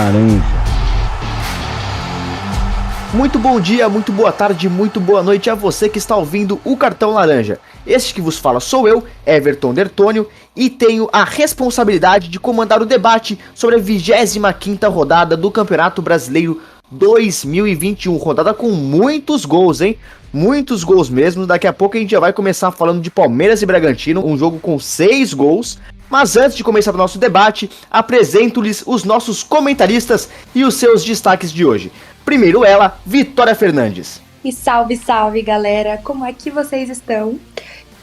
Laranja. Muito bom dia, muito boa tarde, muito boa noite a você que está ouvindo o Cartão Laranja. Este que vos fala sou eu, Everton Dertônio, e tenho a responsabilidade de comandar o debate sobre a 25ª rodada do Campeonato Brasileiro 2021. Rodada com muitos gols, hein? Muitos gols mesmo. Daqui a pouco a gente já vai começar falando de Palmeiras e Bragantino, um jogo com 6 gols. Mas antes de começar o nosso debate, apresento-lhes os nossos comentaristas e os seus destaques de hoje. Primeiro ela, Vitória Fernandes. E salve, salve, galera! Como é que vocês estão?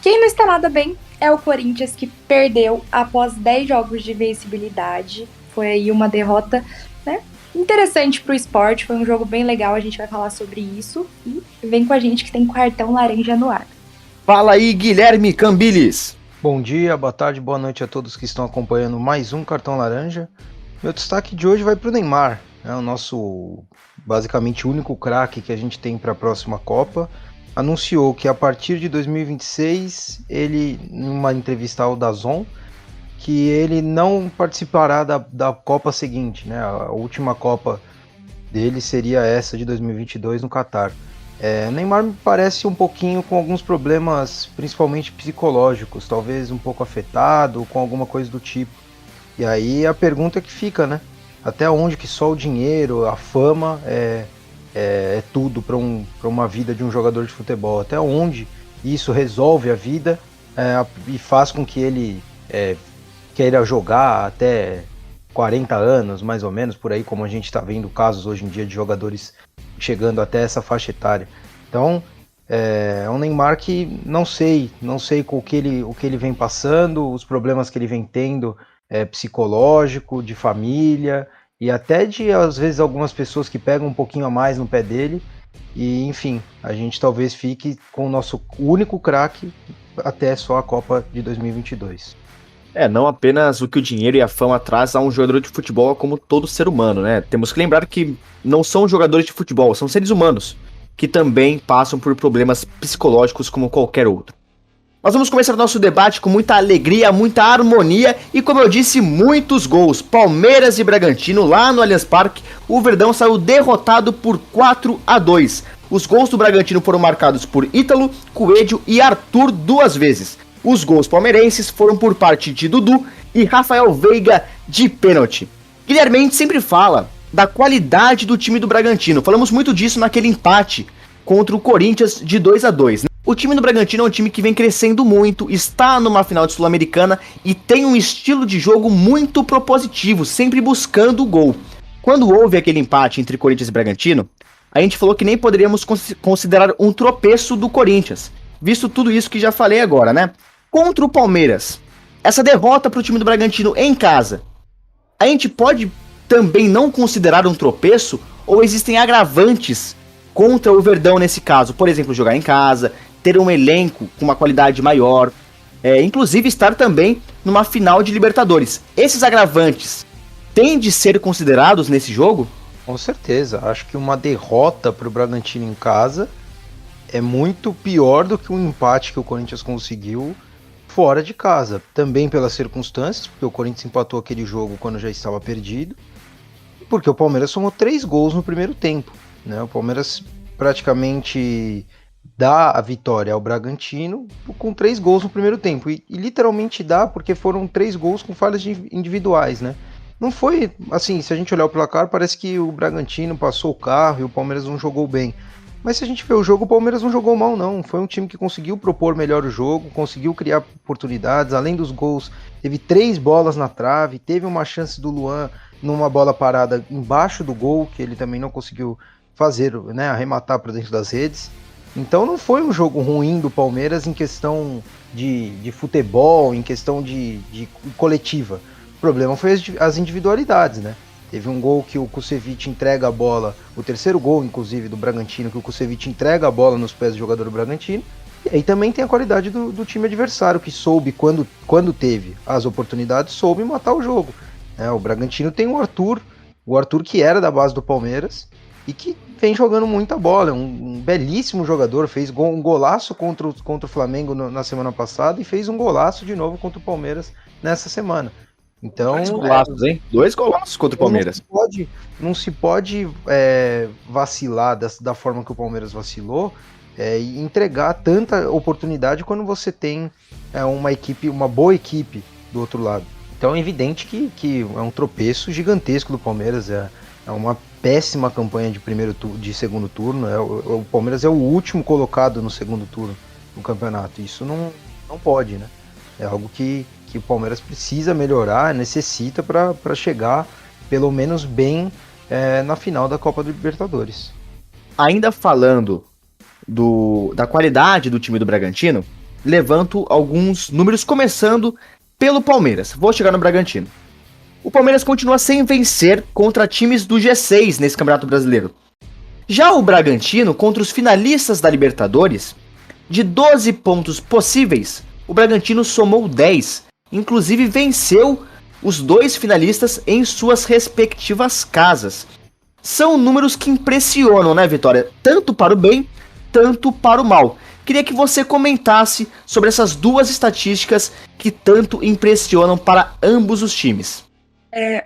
Quem não está nada bem é o Corinthians, que perdeu após 10 jogos de vencibilidade. Foi aí uma derrota, né, interessante pro esporte, foi um jogo bem legal, a gente vai falar sobre isso. E vem com a gente que tem Cartão Laranja no ar. Fala aí, Guilherme Cambiles. Bom dia, boa tarde, boa noite a todos que estão acompanhando mais um Cartão Laranja. Meu destaque de hoje vai para o Neymar, o nosso basicamente único craque que a gente tem para a próxima Copa. Anunciou que a partir de 2026, ele, numa entrevista ao DAZN, que ele não participará da Copa seguinte, né? A última Copa dele seria essa de 2022 no Catar. O Neymar me parece um pouquinho com alguns problemas, principalmente psicológicos, talvez um pouco afetado, com alguma coisa do tipo. E aí a pergunta que fica, né? Até onde que só o dinheiro, a fama é tudo para uma vida de um jogador de futebol? Até onde isso resolve a vida e faz com que ele queira jogar até 40 anos, mais ou menos, por aí, como a gente está vendo casos hoje em dia de jogadores chegando até essa faixa etária. Então, é um Neymar que não sei com o que ele vem passando, os problemas que ele vem tendo psicológico, de família, e até de, às vezes, algumas pessoas que pegam um pouquinho a mais no pé dele, e, enfim, a gente talvez fique com o nosso único craque até só a Copa de 2022. Não apenas o que o dinheiro e a fama traz a um jogador de futebol como todo ser humano, né? Temos que lembrar que não são jogadores de futebol, são seres humanos, que também passam por problemas psicológicos como qualquer outro. Nós vamos começar o nosso debate com muita alegria, muita harmonia e, como eu disse, muitos gols. Palmeiras e Bragantino, lá no Allianz Parque, o Verdão saiu derrotado por 4-2. Os gols do Bragantino foram marcados por Ítalo, Coelho e Arthur 2 vezes. Os gols palmeirenses foram por parte de Dudu e Rafael Veiga de pênalti. Guilherme, a gente sempre fala da qualidade do time do Bragantino. Falamos muito disso naquele empate contra o Corinthians de 2-2, né? O time do Bragantino é um time que vem crescendo muito, está numa final de Sul-Americana e tem um estilo de jogo muito propositivo, sempre buscando o gol. Quando houve aquele empate entre Corinthians e Bragantino, a gente falou que nem poderíamos considerar um tropeço do Corinthians, visto tudo isso que já falei agora, né? Contra o Palmeiras, essa derrota para o time do Bragantino em casa, a gente pode também não considerar um tropeço ou existem agravantes contra o Verdão nesse caso? Por exemplo, jogar em casa, ter um elenco com uma qualidade maior, inclusive estar também numa final de Libertadores. Esses agravantes têm de ser considerados nesse jogo? Com certeza, acho que uma derrota para o Bragantino em casa é muito pior do que um empate que o Corinthians conseguiu fora de casa. Também pelas circunstâncias, porque o Corinthians empatou aquele jogo quando já estava perdido, e porque o Palmeiras somou 3 gols no primeiro tempo, né? O Palmeiras praticamente dá a vitória ao Bragantino com 3 gols no primeiro tempo, e literalmente dá porque foram 3 gols com falhas individuais, né? Não foi assim, se a gente olhar o placar, parece que o Bragantino passou o carro e o Palmeiras não jogou bem. Mas se a gente vê o jogo, o Palmeiras não jogou mal, não. Foi um time que conseguiu propor melhor o jogo, conseguiu criar oportunidades, além dos gols, teve 3 bolas na trave, teve uma chance do Luan numa bola parada embaixo do gol, que ele também não conseguiu fazer, né, arrematar para dentro das redes. Então não foi um jogo ruim do Palmeiras em questão de futebol, em questão de coletiva. O problema foi as individualidades, né? Teve um gol que o Kusevich entrega a bola, o terceiro gol, inclusive, do Bragantino, que o Kusevich entrega a bola nos pés do jogador do Bragantino. E aí também tem a qualidade do time adversário, que soube, quando teve as oportunidades, soube matar o jogo. O Bragantino tem o Arthur que era da base do Palmeiras e que vem jogando muita bola, é um belíssimo jogador, fez um golaço contra o Flamengo na semana passada e fez um golaço de novo contra o Palmeiras nessa semana. Então, Dois golaços, hein? 2 golaços contra o Palmeiras. Não se pode vacilar da forma que o Palmeiras vacilou e entregar tanta oportunidade quando você tem uma boa equipe do outro lado. Então é evidente que é um tropeço gigantesco do Palmeiras, é uma péssima campanha de segundo turno. O Palmeiras é o último colocado no segundo turno do campeonato. Isso não pode, né? É algo que o Palmeiras precisa melhorar, necessita para chegar pelo menos bem na final da Copa do Libertadores. Ainda falando da qualidade do time do Bragantino, levanto alguns números começando pelo Palmeiras. Vou chegar no Bragantino. O Palmeiras continua sem vencer contra times do G6 nesse Campeonato Brasileiro. Já o Bragantino, contra os finalistas da Libertadores, de 12 pontos possíveis, o Bragantino somou 10. Inclusive venceu os 2 finalistas em suas respectivas casas. São números que impressionam, né, Vitória? Tanto para o bem, tanto para o mal. Queria que você comentasse sobre essas 2 estatísticas que tanto impressionam para ambos os times.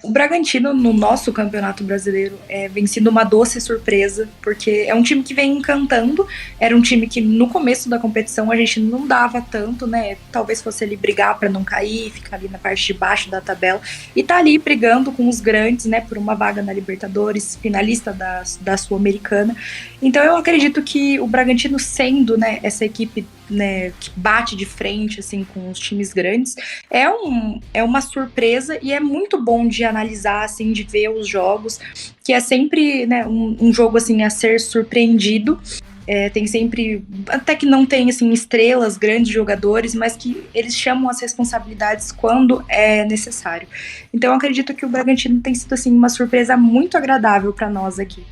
O Bragantino, no nosso Campeonato Brasileiro, vem sendo uma doce surpresa, porque é um time que vem encantando. Era um time que no começo da competição a gente não dava tanto, né? Talvez fosse ali brigar para não cair, ficar ali na parte de baixo da tabela. E tá ali brigando com os grandes, né? Por uma vaga na Libertadores, finalista da Sul-Americana. Então eu acredito que o Bragantino, sendo, né, essa equipe, né, que bate de frente assim com os times grandes, é uma surpresa e é muito bom de analisar, assim, de ver os jogos, que é sempre, né, um jogo assim a ser surpreendido. Tem sempre, até que não tem assim estrelas, grandes jogadores, mas que eles chamam as responsabilidades quando é necessário. Então eu acredito que o Bragantino tem sido assim uma surpresa muito agradável para nós aqui.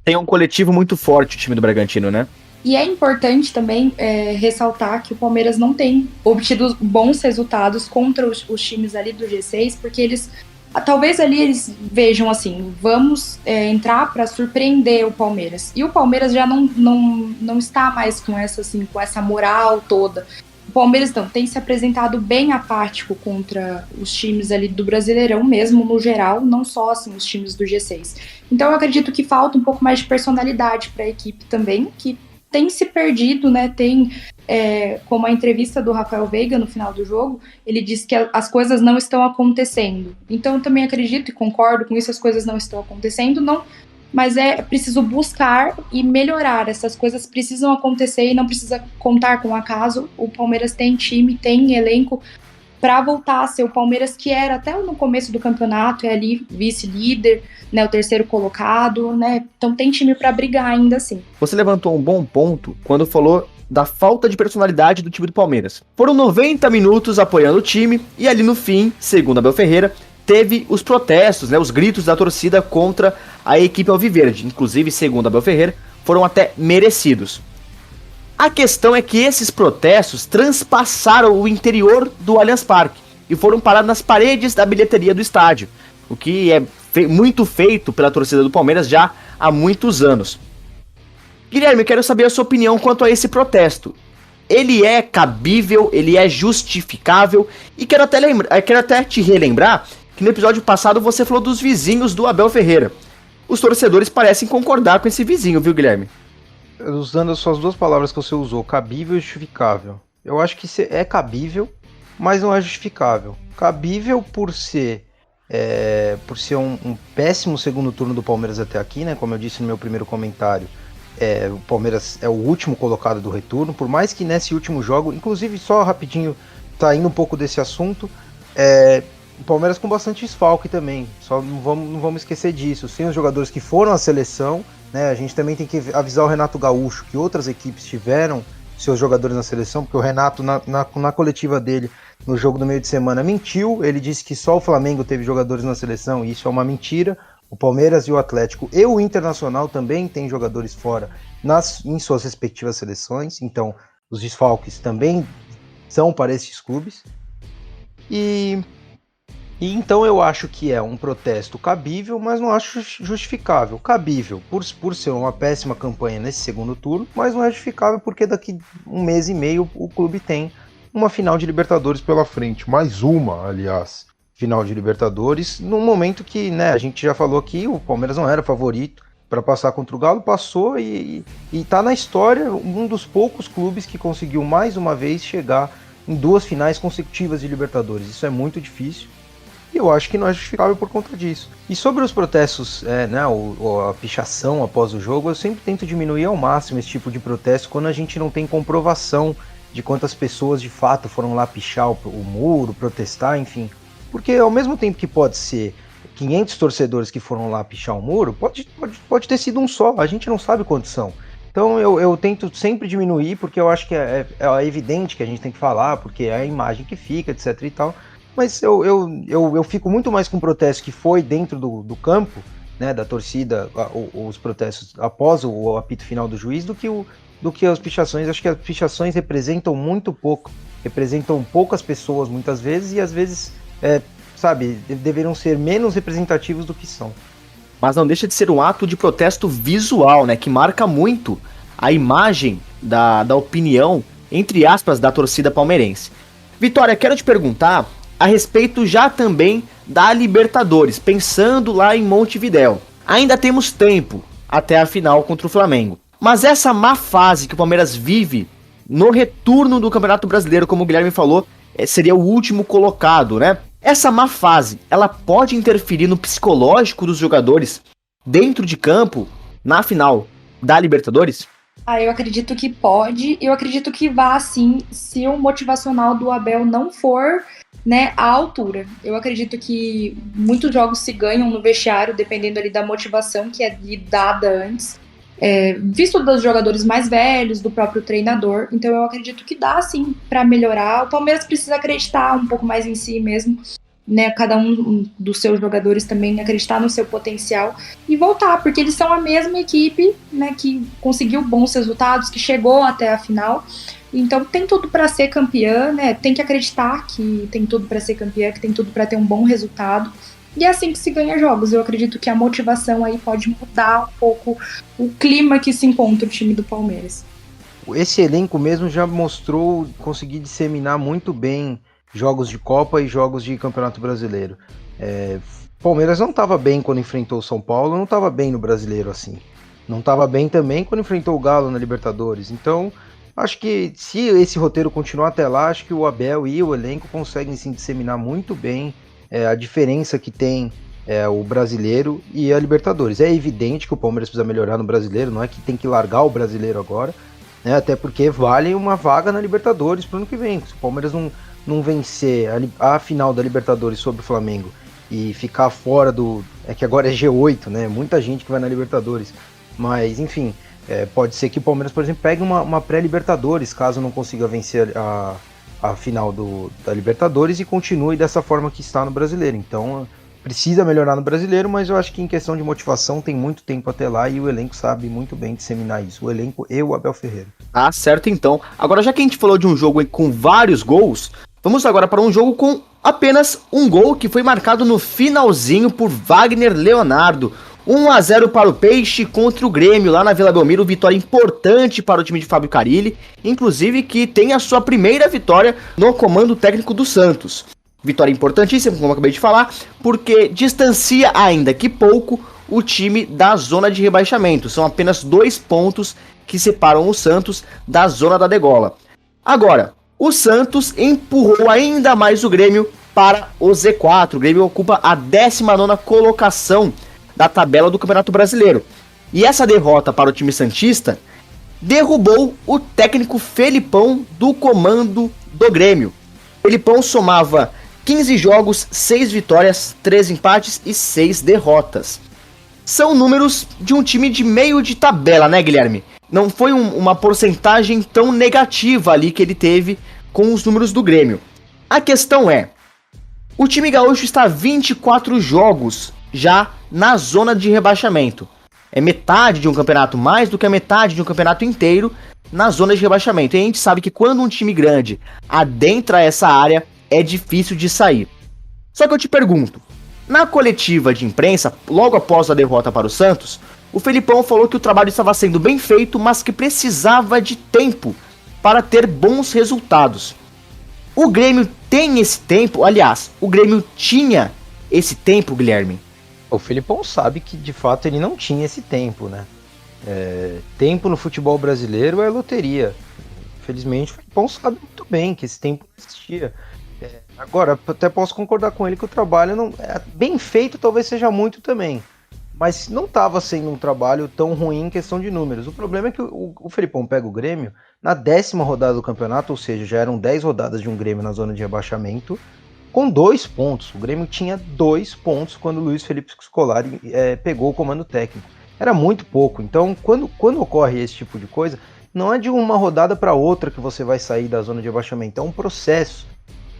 Tem um coletivo muito forte o time do Bragantino, né? E é importante também ressaltar que o Palmeiras não tem obtido bons resultados contra os times ali do G6, porque eles, talvez ali eles vejam assim, vamos entrar para surpreender o Palmeiras. E o Palmeiras já não está mais com essa moral toda. O Palmeiras então, tem se apresentado bem apático contra os times ali do Brasileirão mesmo, no geral, não só assim, os times do G6. Então eu acredito que falta um pouco mais de personalidade para a equipe também, que tem se perdido, né? Tem, como a entrevista do Rafael Veiga no final do jogo, ele disse que as coisas não estão acontecendo. Então eu também acredito e concordo com isso, as coisas não estão acontecendo, não, mas é preciso buscar e melhorar. Essas coisas precisam acontecer e não precisa contar com o acaso. O Palmeiras tem time, tem elenco para voltar a ser o Palmeiras que era até no começo do campeonato, ali vice-líder, né, o 3º colocado, né? Então tem time para brigar ainda assim. Você levantou um bom ponto quando falou da falta de personalidade do time do Palmeiras. Foram 90 minutos apoiando o time e ali no fim, segundo Abel Ferreira, teve os protestos, né, os gritos da torcida contra a equipe alviverde. Inclusive, segundo Abel Ferreira, foram até merecidos. A questão é que esses protestos transpassaram o interior do Allianz Parque e foram parar nas paredes da bilheteria do estádio, o que é muito feito pela torcida do Palmeiras já há muitos anos. Guilherme, eu quero saber a sua opinião quanto a esse protesto. Ele é cabível, ele é justificável? E quero até te relembrar que no episódio passado você falou dos vizinhos do Abel Ferreira. Os torcedores parecem concordar com esse vizinho, viu, Guilherme? Usando as suas 2 palavras que você usou, cabível e justificável. Eu acho que é cabível, mas não é justificável. Cabível por ser um péssimo segundo turno do Palmeiras até aqui, né? Como eu disse no meu primeiro comentário, o Palmeiras é o último colocado do retorno, por mais que nesse último jogo, inclusive só rapidinho, tá indo um pouco desse assunto, o Palmeiras com bastante desfalque também, só não vamos esquecer disso, sem os jogadores que foram à seleção, né? A gente também tem que avisar o Renato Gaúcho que outras equipes tiveram seus jogadores na seleção, porque o Renato na coletiva dele no jogo do meio de semana mentiu, ele disse que só o Flamengo teve jogadores na seleção, e isso é uma mentira. O Palmeiras e o Atlético e o Internacional também têm jogadores fora em suas respectivas seleções, então os desfalques também são para esses clubes. E então eu acho que é um protesto cabível, mas não acho justificável. Cabível por ser uma péssima campanha nesse segundo turno, mas não é justificável porque daqui 1 mês e meio o clube tem uma final de Libertadores pela frente. Mais uma, aliás. final de Libertadores, num momento que, né, a gente já falou aqui, o Palmeiras não era favorito para passar contra o Galo, passou e tá na história um dos poucos clubes que conseguiu mais uma vez chegar em 2 finais consecutivas de Libertadores. Isso é muito difícil e eu acho que não é justificável por conta disso. E sobre os protestos, né, a pichação após o jogo, eu sempre tento diminuir ao máximo esse tipo de protesto quando a gente não tem comprovação de quantas pessoas de fato foram lá pichar o muro, protestar, enfim. Porque ao mesmo tempo que pode ser 500 torcedores que foram lá pichar o muro, pode ter sido um só, a gente não sabe quantos são. Então eu tento sempre diminuir, porque eu acho que é evidente que a gente tem que falar, porque é a imagem que fica, etc e tal. Mas eu fico muito mais com o protesto que foi dentro do campo, né, da torcida, os protestos após o apito final do juiz, do que as pichações. Acho que as pichações representam muito pouco, representam poucas pessoas muitas vezes, e às vezes, sabe, deveriam ser menos representativos do que são. Mas não deixa de ser um ato de protesto visual, né, que marca muito a imagem da opinião, entre aspas, da torcida palmeirense. Vitória, quero te perguntar a respeito já também da Libertadores, pensando lá em Montevidéu. Ainda temos tempo até a final contra o Flamengo. Mas essa má fase que o Palmeiras vive no retorno do Campeonato Brasileiro, como o Guilherme falou, seria o último colocado, né? Essa má fase, ela pode interferir no psicológico dos jogadores dentro de campo, na final da Libertadores? Eu acredito que pode, eu acredito que vá sim, se o motivacional do Abel não for, né, à altura. Eu acredito que muitos jogos se ganham no vestiário, dependendo ali da motivação que é dada antes, visto dos jogadores mais velhos, do próprio treinador. Então eu acredito que dá sim para melhorar. O Palmeiras precisa acreditar um pouco mais em si mesmo, né, cada um dos seus jogadores também acreditar no seu potencial e voltar, porque eles são a mesma equipe, né, que conseguiu bons resultados, que chegou até a final. Então tem tudo para ser campeã, né? Tem que acreditar que tem tudo para ser campeã, que tem tudo para ter um bom resultado. E é assim que se ganha jogos. Eu acredito que a motivação aí pode mudar um pouco o clima que se encontra o time do Palmeiras. Esse elenco mesmo já mostrou conseguir disseminar muito bem jogos de Copa e jogos de Campeonato Brasileiro. Palmeiras não estava bem quando enfrentou o São Paulo, não estava bem no Brasileiro assim. Não estava bem também quando enfrentou o Galo na Libertadores. Então, acho que se esse roteiro continuar até lá, acho que o Abel e o elenco conseguem sim disseminar muito bem a diferença que tem o Brasileiro e a Libertadores. É evidente que o Palmeiras precisa melhorar no Brasileiro, não é que tem que largar o Brasileiro agora, né? Até porque vale uma vaga na Libertadores para o ano que vem. Se o Palmeiras não vencer a final da Libertadores sobre o Flamengo e ficar fora do... É que agora é G8, né? Muita gente que vai na Libertadores. Mas, enfim, pode ser que o Palmeiras, por exemplo, pegue uma pré-Libertadores, caso não consiga vencer a final da Libertadores e continue dessa forma que está no Brasileiro. Então, precisa melhorar no Brasileiro, mas eu acho que em questão de motivação tem muito tempo até lá e o elenco sabe muito bem disseminar isso. O elenco e o Abel Ferreira. Tá certo, então. Agora, já que a gente falou de um jogo com vários gols, vamos agora para um jogo com apenas um gol que foi marcado no finalzinho por Wagner Leonardo. 1-0 para o Peixe contra o Grêmio lá na Vila Belmiro, vitória importante para o time de Fábio Carille, inclusive que tem a sua primeira vitória no comando técnico do Santos. Vitória importantíssima, como eu acabei de falar, porque distancia ainda que pouco o time da zona de rebaixamento. São apenas 2 pontos que separam o Santos da zona da degola. Agora, o Santos empurrou ainda mais o Grêmio para o Z4. O Grêmio ocupa a 19ª colocação da tabela do Campeonato Brasileiro. E essa derrota para o time santista derrubou o técnico Felipão do comando do Grêmio. Felipão somava 15 jogos, 6 vitórias, 3 empates e 6 derrotas. São números de um time de meio de tabela, né, Guilherme? Não foi uma porcentagem tão negativa ali que ele teve com os números do Grêmio. A questão é, o time gaúcho está 24 jogos já na zona de rebaixamento. É metade de um campeonato, mais do que a metade de um campeonato inteiro na zona de rebaixamento. E a gente sabe que quando um time grande adentra essa área, é difícil de sair. Só que eu te pergunto, na coletiva de imprensa, logo após a derrota para o Santos, o Felipão falou que o trabalho estava sendo bem feito, mas que precisava de tempo para ter bons resultados. O Grêmio tem esse tempo? Aliás, o Grêmio tinha esse tempo, Guilherme? O Felipão sabe que de fato ele não tinha esse tempo, né? Tempo no futebol brasileiro é loteria. Infelizmente, o Felipão sabe muito bem que esse tempo não existia. Agora, até posso concordar com ele que o trabalho não bem feito, talvez seja muito também. Mas não estava sendo um trabalho tão ruim em questão de números. O problema é que o Felipão pega o Grêmio na 10ª rodada do campeonato, ou seja, já eram 10 rodadas de um Grêmio na zona de rebaixamento, com 2 pontos. O Grêmio tinha 2 pontos quando o Luiz Felipe Scolari pegou o comando técnico. Era muito pouco. Então, quando ocorre esse tipo de coisa, não é de uma rodada para outra que você vai sair da zona de rebaixamento. É um processo.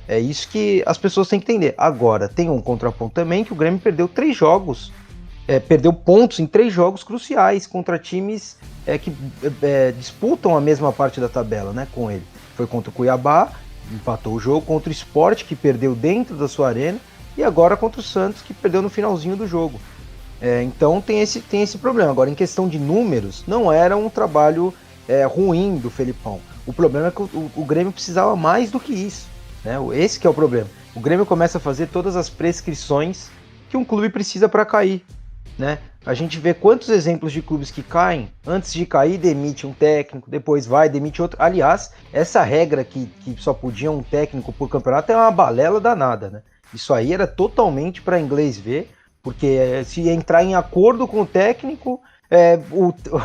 É isso que as pessoas têm que entender. Agora, tem um contraponto também que o Grêmio perdeu 3 jogos. Perdeu pontos em 3 jogos cruciais contra times que disputam a mesma parte da tabela, né, com ele. Foi contra o Cuiabá, empatou o jogo, contra o Sport, que perdeu dentro da sua arena, e agora contra o Santos, que perdeu no finalzinho do jogo. Então tem esse problema. Agora, em questão de números, não era um trabalho ruim do Felipão. O problema é que o Grêmio precisava mais do que isso, né? Esse que é o problema. O Grêmio começa a fazer todas as prescrições que um clube precisa para cair, né? A gente vê quantos exemplos de clubes que caem, antes de cair demite um técnico, depois demite outro. Aliás, essa regra que só podia um técnico por campeonato é uma balela danada, né? Isso aí era totalmente para inglês ver, porque se entrar em acordo com o técnico,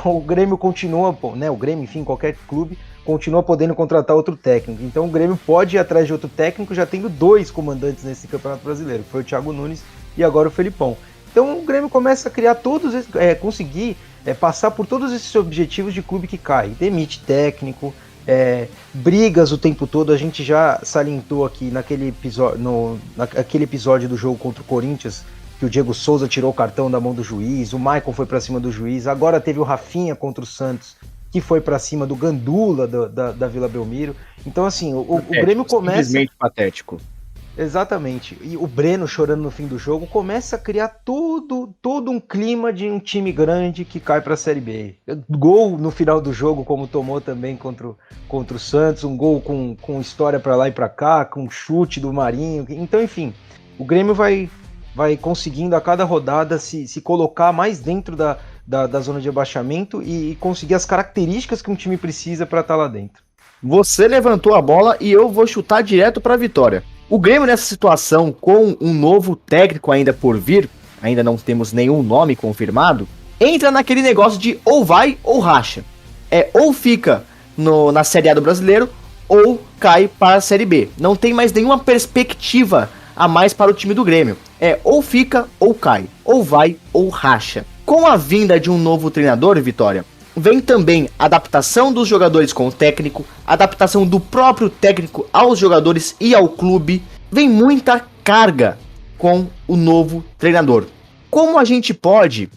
o Grêmio continua, né? O Grêmio, enfim, qualquer clube continua podendo contratar outro técnico. Então o Grêmio pode ir atrás de outro técnico, já tendo 2 comandantes nesse Campeonato Brasileiro, que foi o Thiago Nunes e agora o Felipão. Então o Grêmio começa a criar conseguir passar por todos esses objetivos de clube que cai. Demite técnico, brigas o tempo todo. A gente já salientou aqui naquele episódio do jogo contra o Corinthians, que o Diego Souza tirou o cartão da mão do juiz, o Maicon foi para cima do juiz, agora teve o Rafinha contra o Santos, que foi para cima do Gandula da Vila Belmiro. Então assim, o Grêmio começa... Simplesmente patético. Exatamente. E o Breno chorando no fim do jogo começa a criar todo um clima de um time grande que cai para a Série B. Gol no final do jogo, como tomou também contra o Santos, um gol com história para lá e para cá, com chute do Marinho. Então, enfim, o Grêmio vai conseguindo a cada rodada se colocar mais dentro da zona de abaixamento e conseguir as características que um time precisa para estar lá dentro. Você levantou a bola e eu vou chutar direto para a vitória. O Grêmio nessa situação, com um novo técnico ainda por vir, ainda não temos nenhum nome confirmado, entra naquele negócio de ou vai ou racha. Ou fica na Série A do Brasileiro ou cai para a Série B. Não tem mais nenhuma perspectiva a mais para o time do Grêmio. Ou fica ou cai, ou vai ou racha. Com a vinda de um novo treinador, Vitória, vem também a adaptação dos jogadores com o técnico, adaptação do próprio técnico aos jogadores e ao clube. Vem muita carga com o novo treinador. Como a gente pode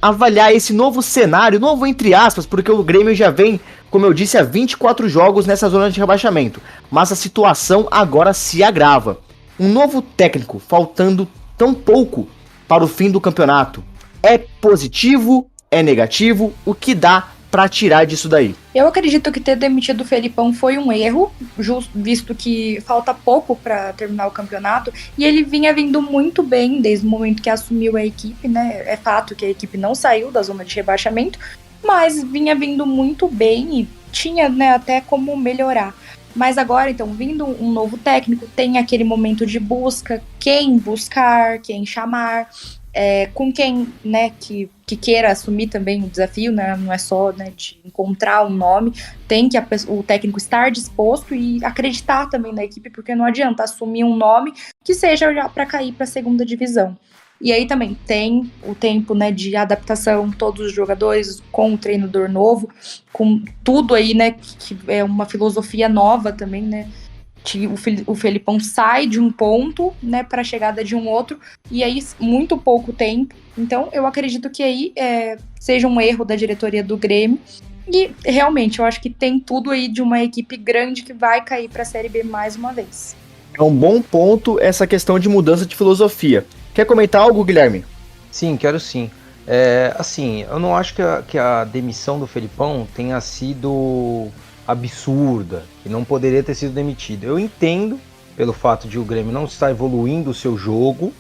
avaliar esse novo cenário, novo entre aspas, porque o Grêmio já vem, como eu disse, há 24 jogos nessa zona de rebaixamento, mas a situação agora se agrava. Um novo técnico, faltando tão pouco para o fim do campeonato. É positivo? É negativo? O que dá pra tirar disso daí? Eu acredito que ter demitido o Felipão foi um erro, visto que falta pouco para terminar o campeonato, e ele vinha vindo muito bem desde o momento que assumiu a equipe, né? É fato que a equipe não saiu da zona de rebaixamento, mas vinha vindo muito bem e tinha, né, até como melhorar. Mas agora, então, vindo um novo técnico, tem aquele momento de busca, quem buscar, quem chamar, com quem, né, que queira assumir também o desafio, né, não é só, né, de encontrar um nome, tem que o técnico estar disposto e acreditar também na equipe, porque não adianta assumir um nome que seja já para cair para a segunda divisão. E aí também tem o tempo, né, de adaptação, todos os jogadores com o treinador novo, com tudo aí, né, que é uma filosofia nova também, né. O Felipão sai de um ponto, né, para a chegada de um outro, e aí muito pouco tempo. Então eu acredito que aí seja um erro da diretoria do Grêmio, e realmente eu acho que tem tudo aí de uma equipe grande que vai cair para a Série B mais uma vez. É um bom ponto essa questão de mudança de filosofia. Quer comentar algo, Guilherme? Sim, quero sim. Assim, eu não acho que a demissão do Felipão tenha sido absurda, que não poderia ter sido demitido. Eu entendo pelo fato de o Grêmio não estar evoluindo o seu jogo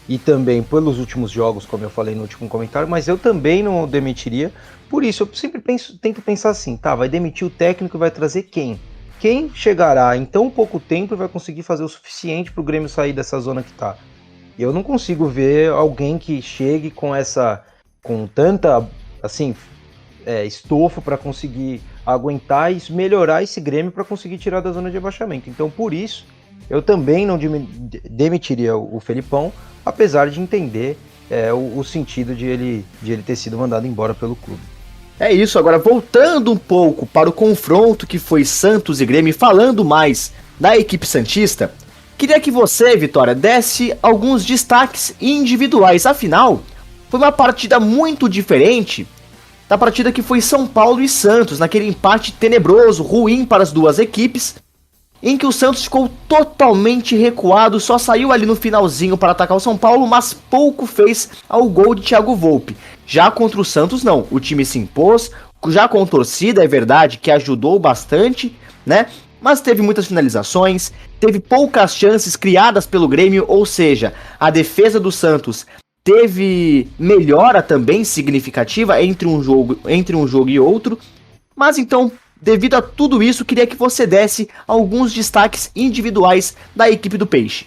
e também pelos últimos jogos, como eu falei no último comentário, mas eu também não o demitiria. Por isso, eu sempre tento pensar assim, tá, vai demitir o técnico e vai trazer quem? Quem chegará em tão pouco tempo e vai conseguir fazer o suficiente para o Grêmio sair dessa zona que tá? Eu não consigo ver alguém que chegue com tanta, assim, estofo para conseguir aguentar e melhorar esse Grêmio para conseguir tirar da zona de rebaixamento. Então, por isso, eu também não demitiria o Felipão, apesar de entender o sentido de ele ter sido mandado embora pelo clube. É isso, agora voltando um pouco para o confronto que foi Santos e Grêmio, falando mais da equipe santista, queria que você, Vitória, desse alguns destaques individuais. Afinal, foi uma partida muito diferente da partida que foi São Paulo e Santos, naquele empate tenebroso, ruim para as duas equipes, em que o Santos ficou totalmente recuado, só saiu ali no finalzinho para atacar o São Paulo, mas pouco fez ao gol de Thiago Volpi. Já contra o Santos não, o time se impôs, já com torcida, é verdade, que ajudou bastante, né? Mas teve muitas finalizações, teve poucas chances criadas pelo Grêmio, ou seja, a defesa do Santos teve melhora também significativa entre um jogo e outro. Mas então, devido a tudo isso, queria que você desse alguns destaques individuais da equipe do Peixe.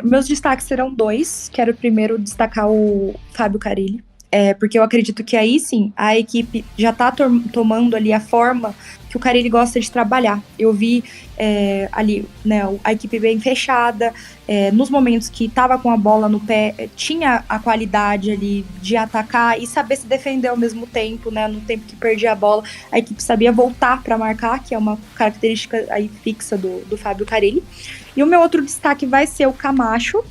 Meus destaques serão dois. Quero primeiro destacar o Fábio Carille, porque eu acredito que aí sim a equipe já está tomando ali a forma que o Carille gosta de trabalhar. Eu vi ali, né, a equipe bem fechada, nos momentos que estava com a bola no pé, tinha a qualidade ali de atacar e saber se defender ao mesmo tempo, né? No tempo que perdia a bola, a equipe sabia voltar para marcar, que é uma característica aí fixa do Fábio Carille. E o meu outro destaque vai ser o Camacho,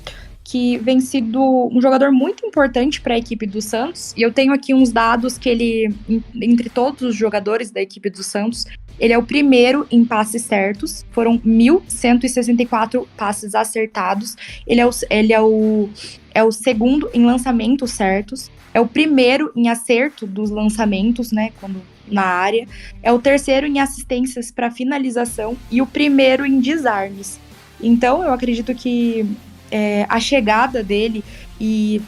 que vem sido um jogador muito importante para a equipe do Santos, e eu tenho aqui uns dados que ele, entre todos os jogadores da equipe do Santos, ele é o primeiro em passes certos, foram 1.164 passes acertados, ele é o segundo em lançamentos certos, é o primeiro em acerto dos lançamentos, né, quando na área, é o terceiro em assistências para finalização e o primeiro em desarmes. Então, eu acredito que a chegada dele e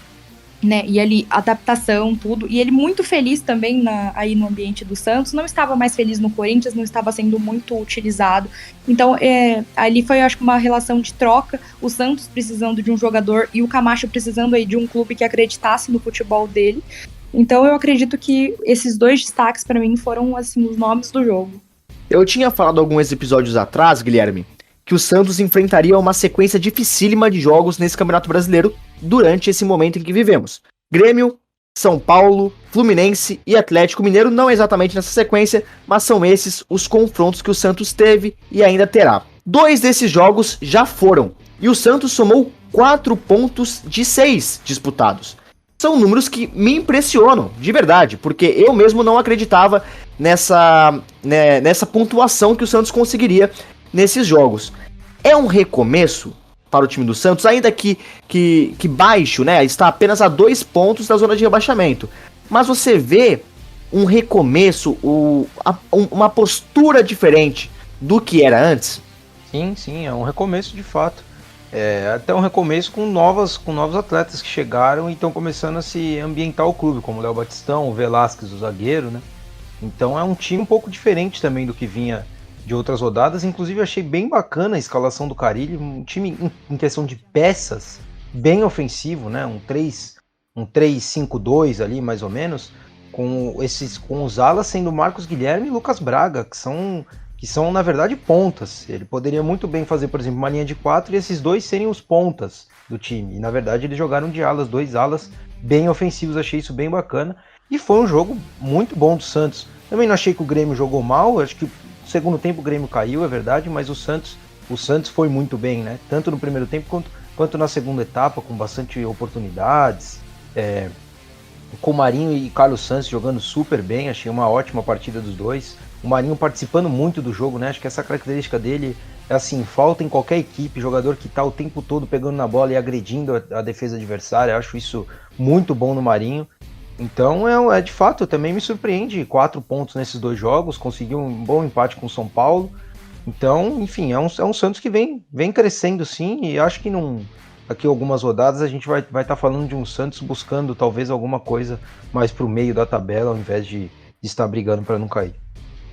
ali, adaptação, tudo, e ele muito feliz também aí no ambiente do Santos, não estava mais feliz no Corinthians, não estava sendo muito utilizado, então ali foi, acho que uma relação de troca, o Santos precisando de um jogador e o Camacho precisando aí de um clube que acreditasse no futebol dele, então eu acredito que esses dois destaques para mim foram assim, os nomes do jogo. Eu tinha falado alguns episódios atrás, Guilherme, que o Santos enfrentaria uma sequência dificílima de jogos nesse Campeonato Brasileiro durante esse momento em que vivemos. Grêmio, São Paulo, Fluminense e Atlético Mineiro, não exatamente nessa sequência, mas são esses os confrontos que o Santos teve e ainda terá. 2 desses jogos já foram, e o Santos somou 4 pontos de 6 disputados. São números que me impressionam, de verdade, porque eu mesmo não acreditava nessa pontuação que o Santos conseguiria nesses jogos. É um recomeço para o time do Santos, ainda que baixo, né? Está apenas a 2 pontos da zona de rebaixamento. Mas você vê um recomeço, uma postura diferente do que era antes? Sim, é um recomeço de fato. Até um recomeço com novos atletas que chegaram e estão começando a se ambientar o clube, como o Léo Batistão, o Velasquez, o zagueiro, né? Então é um time um pouco diferente também do que vinha de outras rodadas, inclusive eu achei bem bacana a escalação do Carille, um time em questão de peças, bem ofensivo, né? Um 3-5-2 ali, mais ou menos, com os alas sendo Marcos Guilherme e Lucas Braga, que são na verdade pontas. Ele poderia muito bem fazer, por exemplo, uma linha de 4 e esses dois serem os pontas do time. E na verdade eles jogaram de alas, 2 alas bem ofensivos, achei isso bem bacana. E foi um jogo muito bom do Santos. Também não achei que o Grêmio jogou mal, acho que no segundo tempo o Grêmio caiu, é verdade, mas o Santos foi muito bem, né? Tanto no primeiro tempo quanto na segunda etapa, com bastante oportunidades. Com o Marinho e Carlos Santos jogando super bem, achei uma ótima partida dos dois. O Marinho participando muito do jogo, né? Acho que essa característica dele é assim, falta em qualquer equipe, jogador que tá o tempo todo pegando na bola e agredindo a defesa adversária. Eu acho isso muito bom no Marinho. Então, de fato, também me surpreende 4 pontos nesses 2 jogos, conseguiu um bom empate com o São Paulo, Então, enfim, é um Santos que vem crescendo sim, e acho que daqui a algumas rodadas a gente vai estar falando de um Santos buscando talvez alguma coisa mais pro meio da tabela, ao invés de estar brigando para não cair.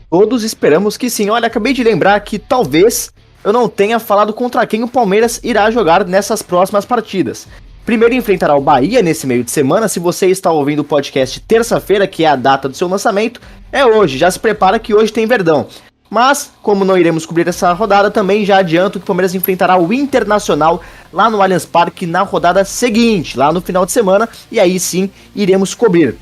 Todos esperamos que sim. Olha, acabei de lembrar que talvez eu não tenha falado contra quem o Palmeiras irá jogar nessas próximas partidas. Primeiro enfrentará o Bahia nesse meio de semana. Se você está ouvindo o podcast terça-feira, que é a data do seu lançamento, é hoje. Já se prepara que hoje tem Verdão. Mas, como não iremos cobrir essa rodada, também já adianto que o Palmeiras enfrentará o Internacional lá no Allianz Parque na rodada seguinte, lá no final de semana, e aí sim iremos cobrir.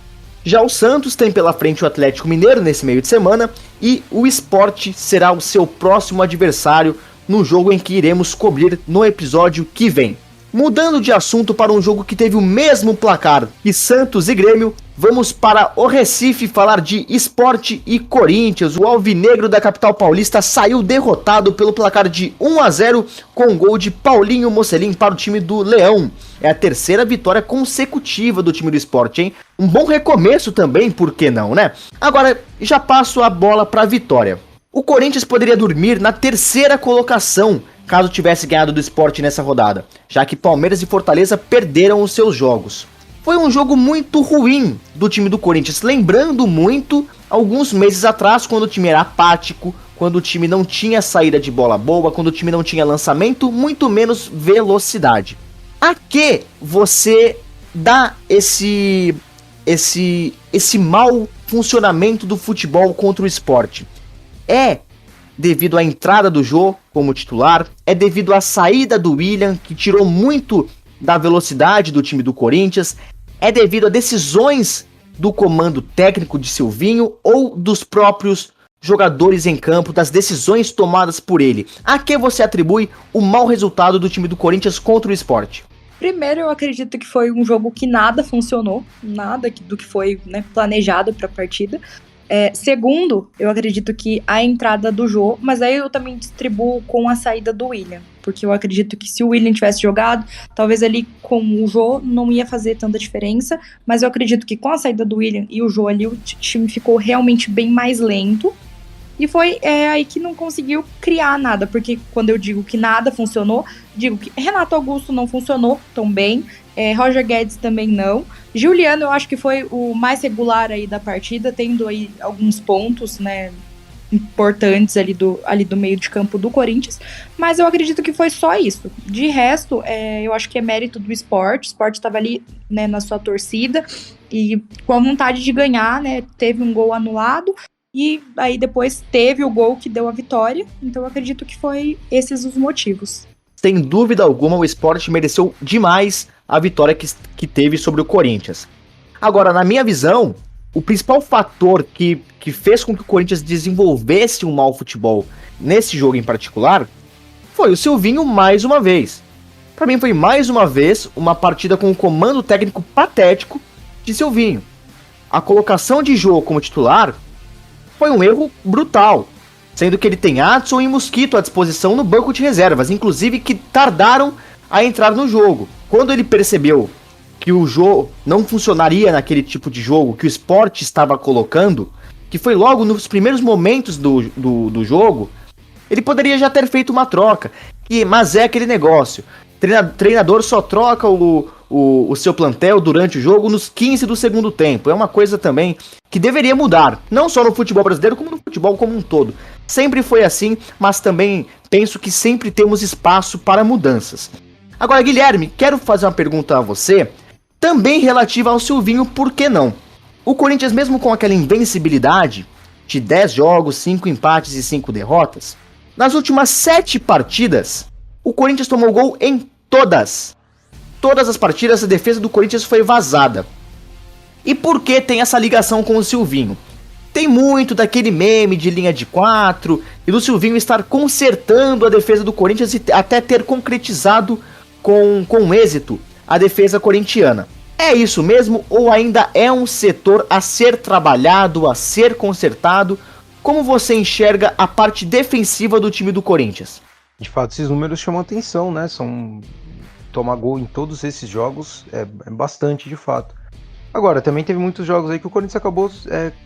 Já o Santos tem pela frente o Atlético Mineiro nesse meio de semana e o Sport será o seu próximo adversário no jogo em que iremos cobrir no episódio que vem. Mudando de assunto para um jogo que teve o mesmo placar que Santos e Grêmio, vamos para o Recife falar de Sport e Corinthians. O alvinegro da capital paulista saiu derrotado pelo placar de 1-0 com gol de Paulinho Mocelin para o time do Leão. É a terceira vitória consecutiva do time do Sport, hein? Um bom recomeço também, por que não, né? Agora, já passo a bola para a vitória. O Corinthians poderia dormir na terceira colocação, caso tivesse ganhado do Sport nessa rodada, já que Palmeiras e Fortaleza perderam os seus jogos. Foi um jogo muito ruim do time do Corinthians, lembrando muito alguns meses atrás, quando o time era apático, quando o time não tinha saída de bola boa, quando o time não tinha lançamento, muito menos velocidade. A que você dá esse mau funcionamento do futebol contra o Sport? É devido à entrada do Jô como titular, é devido à saída do William, que tirou muito da velocidade do time do Corinthians, é devido a decisões do comando técnico de Silvinho ou dos próprios jogadores em campo, das decisões tomadas por ele. A que você atribui o mau resultado do time do Corinthians contra o Sport? Primeiro, eu acredito que foi um jogo que nada funcionou, nada do que foi, né, planejado para a partida. Segundo, eu acredito que a entrada do Jô, mas aí eu também distribuo com a saída do William, porque eu acredito que se o William tivesse jogado, talvez ali com o Jô não ia fazer tanta diferença, mas eu acredito que com a saída do William e o Jô ali, o time ficou realmente bem mais lento, e foi aí que não conseguiu criar nada, porque quando eu digo que nada funcionou, digo que Renato Augusto não funcionou tão bem, Roger Guedes também não. Juliano eu acho que foi o mais regular aí da partida, tendo aí alguns pontos, né, importantes ali do meio de campo do Corinthians, mas eu acredito que foi só isso. De resto, eu acho que é mérito do Sport. O Sport estava ali, né, na sua torcida e com a vontade de ganhar, né, teve um gol anulado e aí depois teve o gol que deu a vitória, então eu acredito que foi esses os motivos. Sem dúvida alguma, o Sport mereceu demais a vitória que teve sobre o Corinthians. Agora, na minha visão, o principal fator que fez com que o Corinthians desenvolvesse um mau futebol nesse jogo em particular foi o Silvinho mais uma vez. Para mim foi mais uma vez uma partida com um comando técnico patético de Silvinho. A colocação de Jô como titular foi um erro brutal, sendo que ele tem Adson e Mosquito à disposição no banco de reservas, inclusive que tardaram a entrar no jogo. Quando ele percebeu que o jogo não funcionaria naquele tipo de jogo que o Sport estava colocando, que foi logo nos primeiros momentos do jogo, ele poderia já ter feito uma troca, mas é aquele negócio. Treinador só troca o seu plantel durante o jogo nos 15 do segundo tempo. É uma coisa também que deveria mudar, não só no futebol brasileiro, como no futebol como um todo. Sempre foi assim, mas também penso que sempre temos espaço para mudanças. Agora, Guilherme, quero fazer uma pergunta a você, também relativa ao Silvinho, por que não? O Corinthians, mesmo com aquela invencibilidade de 10 jogos, 5 empates e 5 derrotas, nas últimas 7 partidas, o Corinthians tomou gol em todas. Todas as partidas, a defesa do Corinthians foi vazada. E por que tem essa ligação com o Silvinho? Tem muito daquele meme de linha de 4 e do Silvinho estar consertando a defesa do Corinthians e até ter concretizado com êxito a defesa corintiana. É isso mesmo ou ainda é um setor a ser trabalhado, a ser consertado? Como você enxerga a parte defensiva do time do Corinthians? De fato, esses números chamam atenção, né? Tomar gol em todos esses jogos é bastante, de fato. Agora, também teve muitos jogos aí que o Corinthians acabou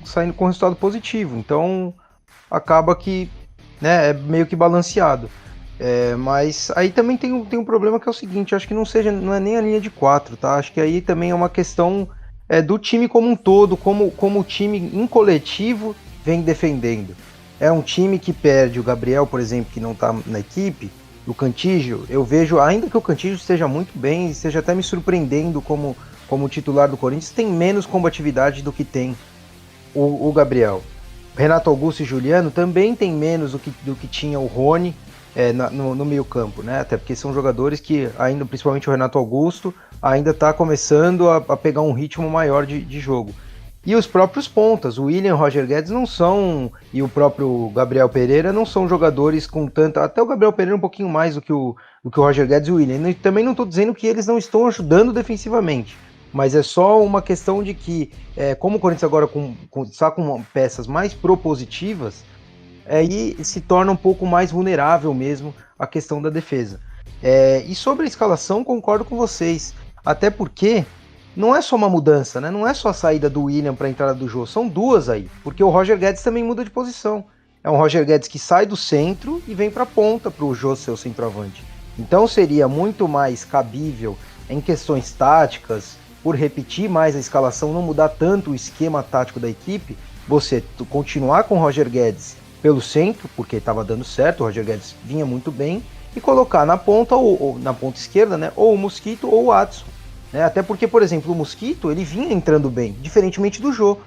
saindo com resultado positivo. Então, acaba que né? É meio que balanceado. Mas aí também tem um problema que é o seguinte, acho que não é nem a linha de 4, tá? Acho que aí também é uma questão do time como um todo, como o time em coletivo vem defendendo. É um time que perde o Gabriel, por exemplo, que não tá na equipe, o Cantígio, eu vejo, ainda que o Cantígio esteja muito bem, esteja até me surpreendendo como titular do Corinthians, tem menos combatividade do que tem o Gabriel. Renato Augusto e Juliano também tem menos do que tinha o Rony no meio campo, né? Até porque são jogadores que ainda, principalmente o Renato Augusto, ainda está começando a pegar um ritmo maior de jogo. E os próprios pontas, o William e o Roger Guedes não são, e o próprio Gabriel Pereira não são jogadores com tanta... Até o Gabriel Pereira um pouquinho mais do que o Roger Guedes e o William. E também não estou dizendo que eles não estão ajudando defensivamente, mas é só uma questão de que, como o Corinthians agora está com peças mais propositivas, aí se torna um pouco mais vulnerável mesmo a questão da defesa. E sobre a escalação, concordo com vocês, até porque não é só uma mudança, né? Não é só a saída do William para a entrada do Jô, são duas aí, porque o Roger Guedes também muda de posição. É um Roger Guedes que sai do centro e vem para a ponta para o Jô ser o centroavante. Então seria muito mais cabível em questões táticas, por repetir mais a escalação, não mudar tanto o esquema tático da equipe, você continuar com o Roger Guedes pelo centro, porque estava dando certo, o Roger Guedes vinha muito bem, e colocar na ponta, ou na ponta esquerda, né, ou o Mosquito ou o Adson. Né? Até porque, por exemplo, o Mosquito, ele vinha entrando bem, diferentemente do Jô.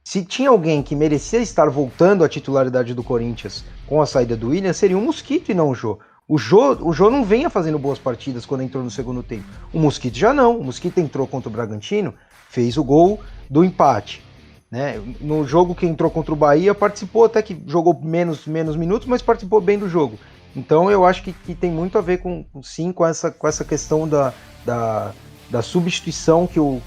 Se tinha alguém que merecia estar voltando à titularidade do Corinthians com a saída do William, seria o Mosquito e não o Jô. O Jô não venha fazendo boas partidas quando entrou no segundo tempo. O Mosquito já não. O Mosquito entrou contra o Bragantino, fez o gol do empate. Né? No jogo que entrou contra o Bahia, participou, até que jogou menos minutos, mas participou bem do jogo. Então eu acho que tem muito a ver com essa questão da substituição que o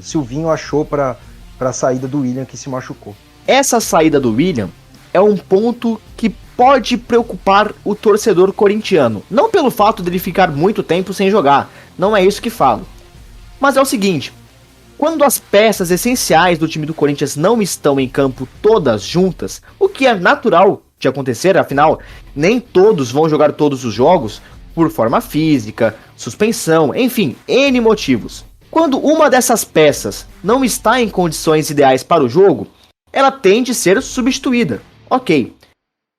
Silvinho achou para a saída do William, que se machucou. Essa saída do William é um ponto que pode preocupar o torcedor corintiano. Não pelo fato dele ficar muito tempo sem jogar, não é isso que falo. Mas é o seguinte, quando as peças essenciais do time do Corinthians não estão em campo todas juntas, o que é natural de acontecer, afinal, nem todos vão jogar todos os jogos, por forma física, suspensão, enfim, N motivos. Quando uma dessas peças não está em condições ideais para o jogo, ela tende a ser substituída. Ok.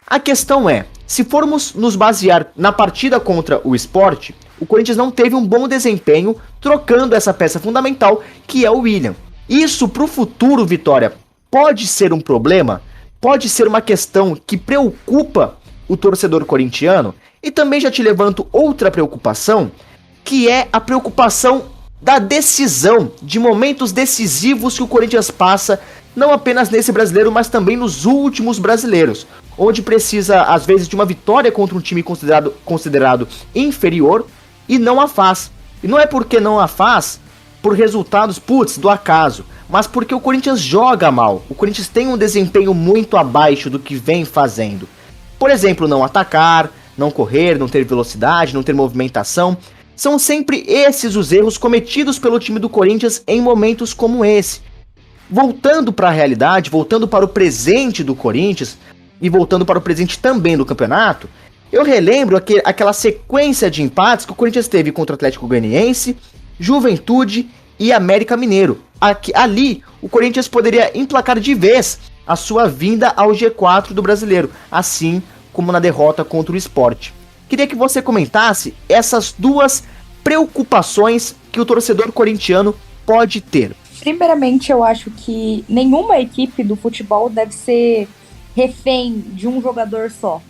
A questão é, se formos nos basear na partida contra o Sport, o Corinthians não teve um bom desempenho trocando essa peça fundamental, que é o William. Isso para o futuro, Vitória, pode ser um problema? Pode ser uma questão que preocupa o torcedor corintiano? E também já te levanto outra preocupação, que é a preocupação da decisão, de momentos decisivos que o Corinthians passa, não apenas nesse brasileiro, mas também nos últimos brasileiros, onde precisa, às vezes, de uma vitória contra um time considerado inferior e não a faz. E não é porque não a faz por resultados, do acaso, mas porque o Corinthians joga mal. O Corinthians tem um desempenho muito abaixo do que vem fazendo. Por exemplo, não atacar, não correr, não ter velocidade, não ter movimentação. São sempre esses os erros cometidos pelo time do Corinthians em momentos como esse. Voltando para a realidade, voltando para o presente do Corinthians e voltando para o presente também do campeonato, eu relembro aquela sequência de empates que o Corinthians teve contra o Atlético Goianiense, Juventude e América Mineiro. Ali, o Corinthians poderia emplacar de vez a sua vinda ao G4 do Brasileiro, assim como na derrota contra o Sport. Queria que você comentasse essas duas preocupações que o torcedor corintiano pode ter. Primeiramente, eu acho que nenhuma equipe do futebol deve ser refém de um jogador só.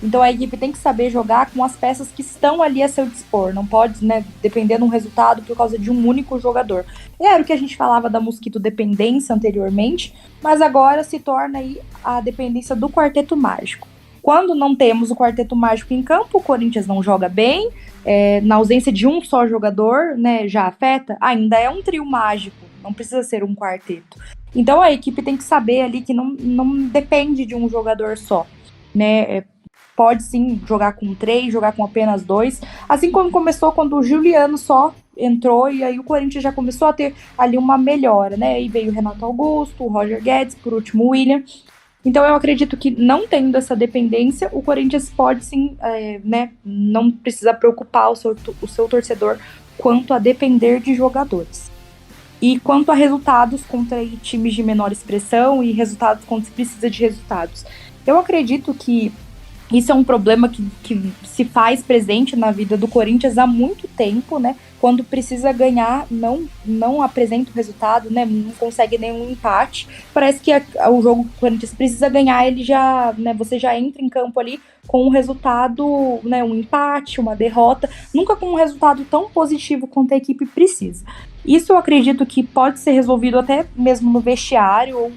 Então a equipe tem que saber jogar com as peças que estão ali a seu dispor. Não pode, depender de um resultado por causa de um único jogador. Era o que a gente falava da Mosquito dependência anteriormente, mas agora se torna aí a dependência do quarteto mágico. Quando não temos o quarteto mágico em campo, o Corinthians não joga bem, na ausência de um só jogador, já afeta, ainda é um trio mágico, não precisa ser um quarteto. Então a equipe tem que saber ali que não depende de um jogador só, pode sim jogar com 3, jogar com apenas 2, assim como começou quando o Juliano só entrou e aí o Corinthians já começou a ter ali uma melhora, Aí veio o Renato Augusto, o Roger Guedes, por último o William. Então eu acredito que não tendo essa dependência, o Corinthians pode sim, não precisa preocupar o seu torcedor quanto a depender de jogadores. E quanto a resultados contra times de menor expressão e resultados quando se precisa de resultados. Eu acredito que isso é um problema que se faz presente na vida do Corinthians há muito tempo, né? Quando precisa ganhar, não apresenta o resultado, né? Não consegue nenhum empate. Parece que o jogo que o Corinthians precisa ganhar, ele já, né? Você já entra em campo ali com um resultado, né? Um empate, uma derrota, nunca com um resultado tão positivo quanto a equipe precisa. Isso eu acredito que pode ser resolvido até mesmo no vestiário, ou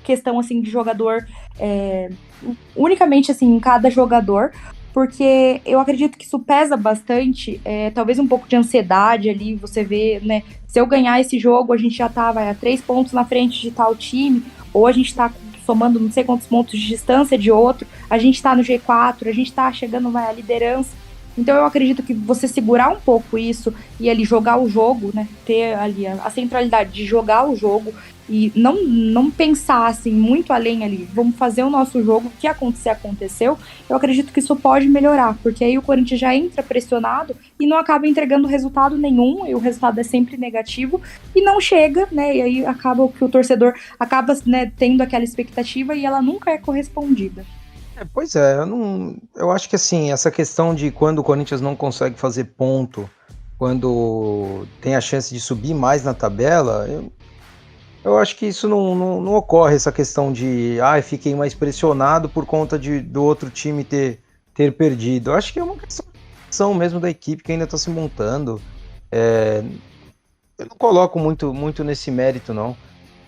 questão assim de jogador, unicamente assim em cada jogador, porque eu acredito que isso pesa bastante, talvez um pouco de ansiedade ali, você vê, né, se eu ganhar esse jogo, a gente já tá, a 3 pontos na frente de tal time, ou a gente tá somando não sei quantos pontos de distância de outro, a gente tá no G4, a gente tá chegando à liderança. Então eu acredito que você segurar um pouco isso e ali jogar o jogo, né, ter ali a centralidade de jogar o jogo e não pensar assim muito além ali, vamos fazer o nosso jogo, o que acontecer, aconteceu, eu acredito que isso pode melhorar, porque aí o Corinthians já entra pressionado e não acaba entregando resultado nenhum, e o resultado é sempre negativo, e não chega, né, e aí acaba que o torcedor acaba, né, tendo aquela expectativa e ela nunca é correspondida. Pois é, eu acho que assim, essa questão de quando o Corinthians não consegue fazer ponto, quando tem a chance de subir mais na tabela, eu acho que isso não ocorre, essa questão de fiquei mais pressionado por conta do outro time ter perdido. Eu acho que é uma questão mesmo da equipe que ainda está se montando. Eu não coloco muito nesse mérito, não.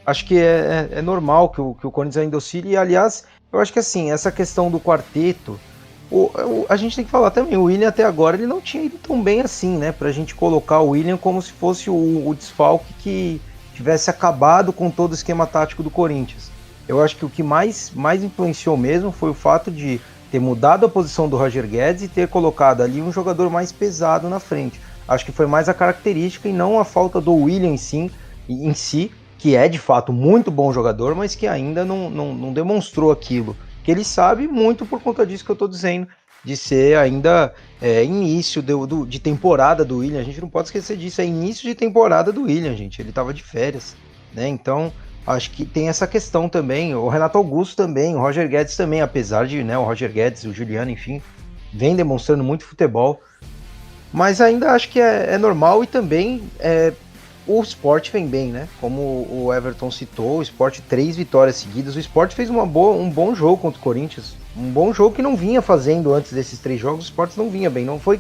Acho que é normal que o Corinthians ainda oscile, e aliás, eu acho que assim, essa questão do quarteto, a gente tem que falar também, o William até agora ele não tinha ido tão bem assim, né, pra gente colocar o William como se fosse o desfalque que tivesse acabado com todo o esquema tático do Corinthians. Eu acho que o que mais influenciou mesmo foi o fato de ter mudado a posição do Roger Guedes e ter colocado ali um jogador mais pesado na frente. Acho que foi mais a característica e não a falta do William em si, que é de fato muito bom jogador, mas que ainda não demonstrou aquilo. Que ele sabe muito por conta disso que eu estou dizendo, de ser ainda início de temporada do William. A gente não pode esquecer disso, é início de temporada do William, gente. Ele estava de férias, né? Então, acho que tem essa questão também. O Renato Augusto também, o Roger Guedes também, apesar de, né, o Roger Guedes, o Juliano, enfim, vem demonstrando muito futebol. Mas ainda acho que é normal, e também o Sport vem bem, né? Como o Everton citou, o Sport 3 vitórias seguidas. O Sport fez um bom jogo contra o Corinthians. Um bom jogo que não vinha fazendo antes desses 3 jogos. O Sport não vinha bem. Não foi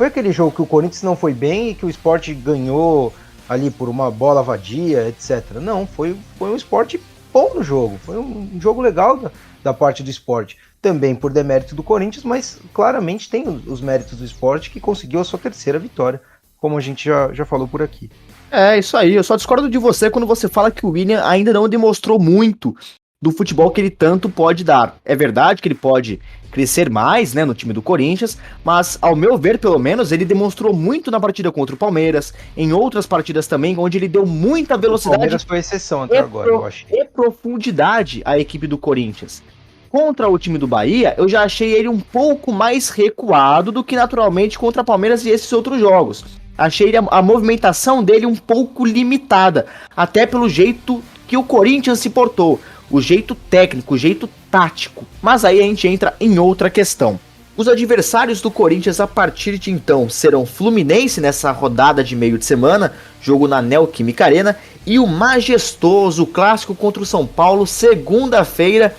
aquele jogo que o Corinthians não foi bem e que o Sport ganhou ali por uma bola vadia, etc. Não, foi um Sport bom no jogo. Foi um jogo legal da parte do Sport. Também por demérito do Corinthians, mas claramente tem os méritos do Sport, que conseguiu a sua 3ª vitória, como a gente já falou por aqui. É, isso aí. Eu só discordo de você quando você fala que o William ainda não demonstrou muito do futebol que ele tanto pode dar. É verdade que ele pode crescer mais, né, no time do Corinthians, mas, ao meu ver, pelo menos, ele demonstrou muito na partida contra o Palmeiras, em outras partidas também, onde ele deu muita velocidade. O Palmeiras foi exceção até agora, eu achei. E profundidade à equipe do Corinthians. Contra o time do Bahia, eu já achei ele um pouco mais recuado do que naturalmente contra Palmeiras e esses outros jogos. Achei a movimentação dele um pouco limitada, até pelo jeito que o Corinthians se portou, o jeito técnico, o jeito tático. Mas aí a gente entra em outra questão. Os adversários do Corinthians a partir de então serão Fluminense nessa rodada de meio de semana, jogo na Neoquímica Arena, e o majestoso clássico contra o São Paulo, segunda-feira,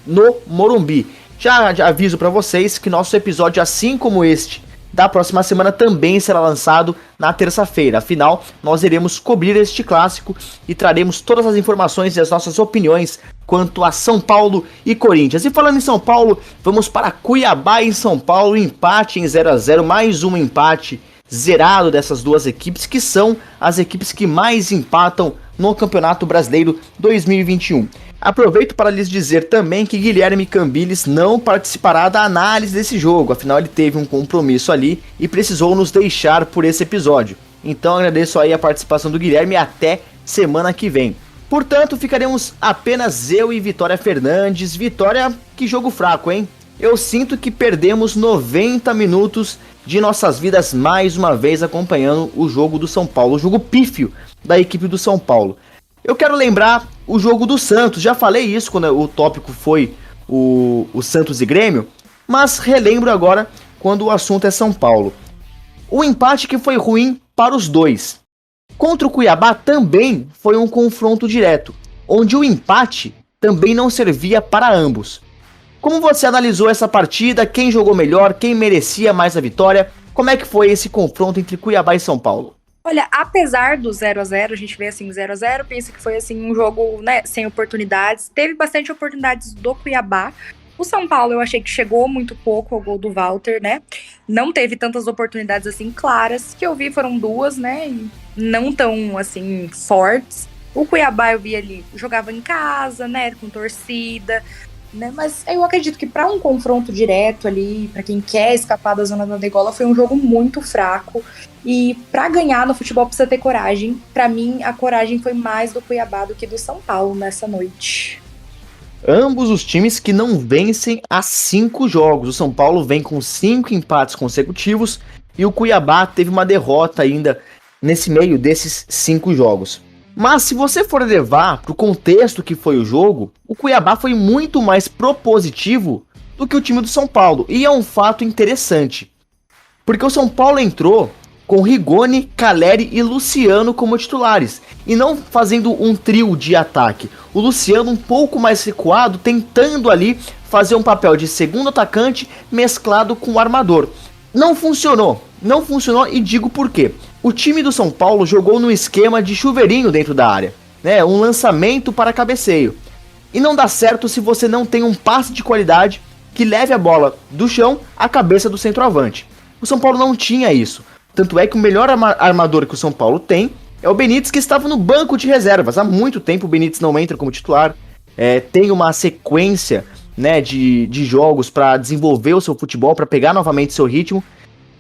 no Morumbi. Já aviso para vocês que nosso episódio, assim como este da próxima semana, também será lançado na terça-feira. Afinal, nós iremos cobrir este clássico e traremos todas as informações e as nossas opiniões quanto a São Paulo e Corinthians. E falando em São Paulo, vamos para Cuiabá em São Paulo, empate em 0-0, mais um empate zerado dessas duas equipes, que são as equipes que mais empatam no Campeonato Brasileiro 2021. Aproveito para lhes dizer também que Guilherme Cambiles não participará da análise desse jogo, afinal ele teve um compromisso ali e precisou nos deixar por esse episódio. Então agradeço aí a participação do Guilherme e até semana que vem. Portanto, ficaremos apenas eu e Vitória Fernandes. Vitória, que jogo fraco, hein? Eu sinto que perdemos 90 minutos de nossas vidas mais uma vez acompanhando o jogo do São Paulo, o jogo pífio da equipe do São Paulo. Eu quero lembrar o jogo do Santos, já falei isso quando o tópico foi o Santos e Grêmio, mas relembro agora quando o assunto é São Paulo. O empate que foi ruim para os dois. Contra o Cuiabá também foi um confronto direto, onde o empate também não servia para ambos. Como você analisou essa partida? Quem jogou melhor? Quem merecia mais a vitória? Como é que foi esse confronto entre Cuiabá e São Paulo? Olha, apesar do 0-0, a gente vê assim 0-0, pensa que foi assim um jogo, né, sem oportunidades. Teve bastante oportunidades do Cuiabá. O São Paulo eu achei que chegou muito pouco ao gol do Walter, né? Não teve tantas oportunidades assim claras. Que eu vi foram 2, né? E não tão assim fortes. O Cuiabá eu vi ali, jogava em casa, né? Com torcida, né? Mas eu acredito que para um confronto direto ali, para quem quer escapar da zona da degola, foi um jogo muito fraco. E para ganhar no futebol precisa ter coragem. Para mim, a coragem foi mais do Cuiabá do que do São Paulo nessa noite. Ambos os times que não vencem há 5 jogos. O São Paulo vem com 5 empates consecutivos e o Cuiabá teve uma derrota ainda nesse meio desses 5 jogos. Mas se você for levar para o contexto que foi o jogo, o Cuiabá foi muito mais propositivo do que o time do São Paulo. E é um fato interessante, porque o São Paulo entrou com Rigoni, Caleri e Luciano como titulares, e não fazendo um trio de ataque. O Luciano um pouco mais recuado, tentando ali fazer um papel de segundo atacante mesclado com o armador. Não funcionou e digo por quê. O time do São Paulo jogou no esquema de chuveirinho dentro da área, né? Um lançamento para cabeceio. E não dá certo se você não tem um passe de qualidade que leve a bola do chão à cabeça do centroavante. O São Paulo não tinha isso. Tanto é que o melhor armador que o São Paulo tem é o Benítez, que estava no banco de reservas. Há muito tempo o Benítez não entra como titular. Tem uma sequência, né, de jogos para desenvolver o seu futebol, para pegar novamente seu ritmo.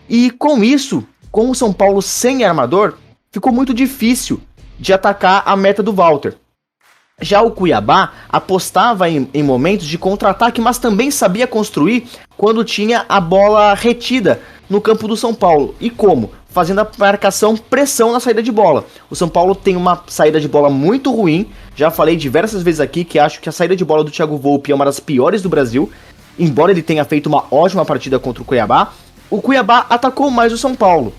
E com isso, com o São Paulo sem armador, ficou muito difícil de atacar a meta do Walter. Já o Cuiabá apostava em momentos de contra-ataque, mas também sabia construir quando tinha a bola retida no campo do São Paulo. E como? Fazendo a marcação, pressão na saída de bola. O São Paulo tem uma saída de bola muito ruim. Já falei diversas vezes aqui que acho que a saída de bola do Thiago Volpi é uma das piores do Brasil. Embora ele tenha feito uma ótima partida contra o Cuiabá atacou mais o São Paulo.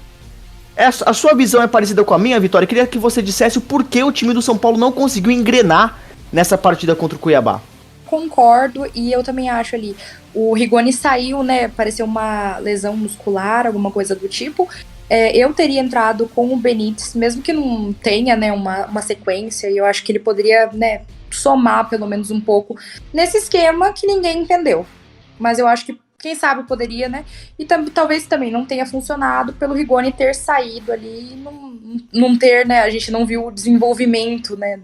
A sua visão é parecida com a minha, Vitória? Eu queria que você dissesse o porquê o time do São Paulo não conseguiu engrenar nessa partida contra o Cuiabá. Concordo, e eu também acho ali, o Rigoni saiu, né, pareceu uma lesão muscular, alguma coisa do tipo. Eu teria entrado com o Benítez, mesmo que não tenha, né, uma sequência, e eu acho que ele poderia, né, somar pelo menos um pouco nesse esquema que ninguém entendeu. Mas eu acho que quem sabe poderia, né? E talvez também não tenha funcionado pelo Rigoni ter saído ali e não ter, né? A gente não viu o desenvolvimento, né,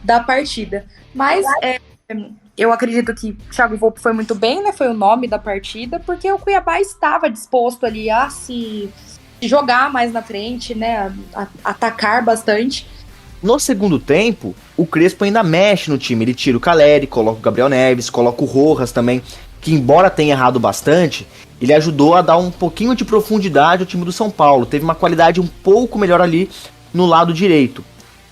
da partida. Mas eu acredito que o Thiago Volpi foi muito bem, né? Foi o nome da partida, porque o Cuiabá estava disposto ali a se jogar mais na frente, né? A atacar bastante. No segundo tempo, o Crespo ainda mexe no time. Ele tira o Caleri, coloca o Gabriel Neves, coloca o Rojas também, que embora tenha errado bastante, ele ajudou a dar um pouquinho de profundidade ao time do São Paulo. Teve uma qualidade um pouco melhor ali no lado direito.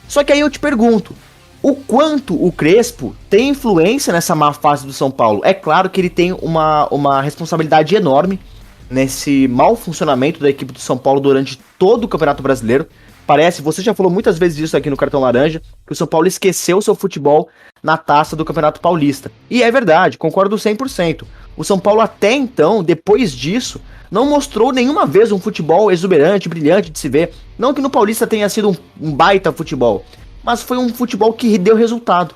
Só que aí eu te pergunto, o quanto o Crespo tem influência nessa má fase do São Paulo? É claro que ele tem uma responsabilidade enorme nesse mau funcionamento da equipe do São Paulo durante todo o Campeonato Brasileiro. Parece, você já falou muitas vezes isso aqui no Cartão Laranja, que o São Paulo esqueceu o seu futebol na taça do Campeonato Paulista. E é verdade, concordo 100%. O São Paulo até então, depois disso, não mostrou nenhuma vez um futebol exuberante, brilhante de se ver. Não que no Paulista tenha sido um baita futebol, mas foi um futebol que deu resultado.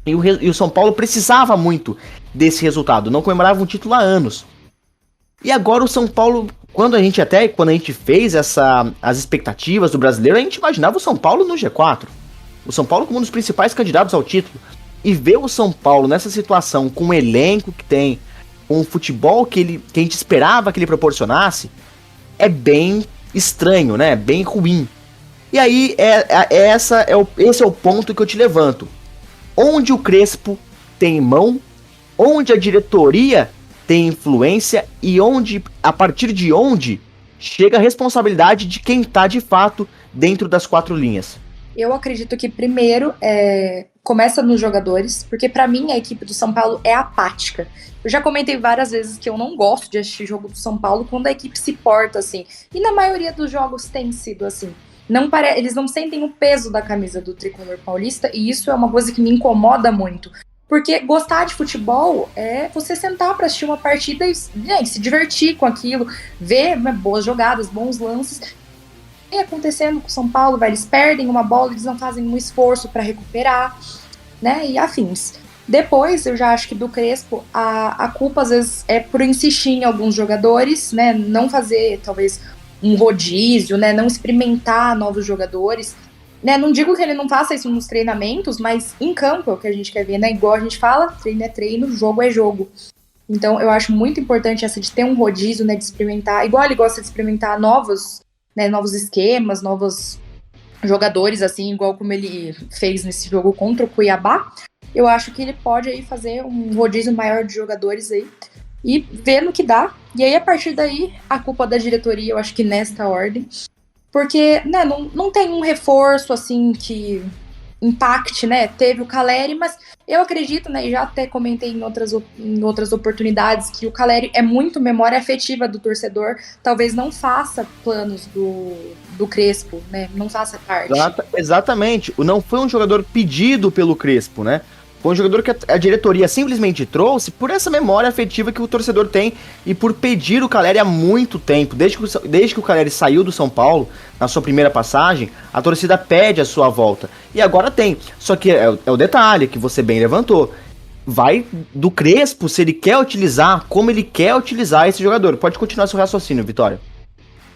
E o São Paulo precisava muito desse resultado, não comemorava um título há anos. E agora o São Paulo, quando a gente fez as expectativas do brasileiro, a gente imaginava o São Paulo no G4. O São Paulo como um dos principais candidatos ao título. E ver o São Paulo nessa situação, com o elenco que tem, com o futebol que a gente esperava que ele proporcionasse, é bem estranho, né? Bem ruim. E aí, esse é o ponto que eu te levanto. Onde o Crespo tem mão, onde a diretoria tem influência e a partir de onde chega a responsabilidade de quem está de fato dentro das 4 linhas. Eu acredito que primeiro começa nos jogadores, porque pra mim a equipe do São Paulo é apática. Eu já comentei várias vezes que eu não gosto de assistir jogo do São Paulo quando a equipe se porta assim. E na maioria dos jogos tem sido assim. Eles não sentem o peso da camisa do tricolor paulista, e isso é uma coisa que me incomoda muito. Porque gostar de futebol é você sentar para assistir uma partida e se divertir com aquilo, ver boas jogadas, bons lances. E acontecendo com o São Paulo, eles perdem uma bola, eles não fazem um esforço para recuperar, né, e afins. Depois, eu já acho que do Crespo, a culpa às vezes é por insistir em alguns jogadores, né, não fazer talvez um rodízio, né, não experimentar novos jogadores. Né, não digo que ele não faça isso nos treinamentos, mas em campo é o que a gente quer ver, né? Igual a gente fala, treino é treino, jogo é jogo. Então eu acho muito importante essa de ter um rodízio, né? De experimentar, igual ele gosta de experimentar novos esquemas, novos jogadores, assim, igual como ele fez nesse jogo contra o Cuiabá. Eu acho que ele pode aí fazer um rodízio maior de jogadores aí e ver no que dá. E aí, a partir daí, a culpa da diretoria, eu acho que nesta ordem. Porque, né, não tem um reforço, assim, que impacte, né? Teve o Caleri, mas eu acredito, né, e já até comentei em outras oportunidades, que o Caleri é muito memória afetiva do torcedor, talvez não faça planos do Crespo, né? Não faça parte. Exatamente. Não foi um jogador pedido pelo Crespo, né? Foi um jogador que a diretoria simplesmente trouxe por essa memória afetiva que o torcedor tem e por pedir o Caleri há muito tempo. Desde que o Caleri saiu do São Paulo, na sua primeira passagem, a torcida pede a sua volta. E agora tem. Só que é o detalhe que você bem levantou. Vai do Crespo se ele quer utilizar, como ele quer utilizar esse jogador. Pode continuar seu raciocínio, Vitória.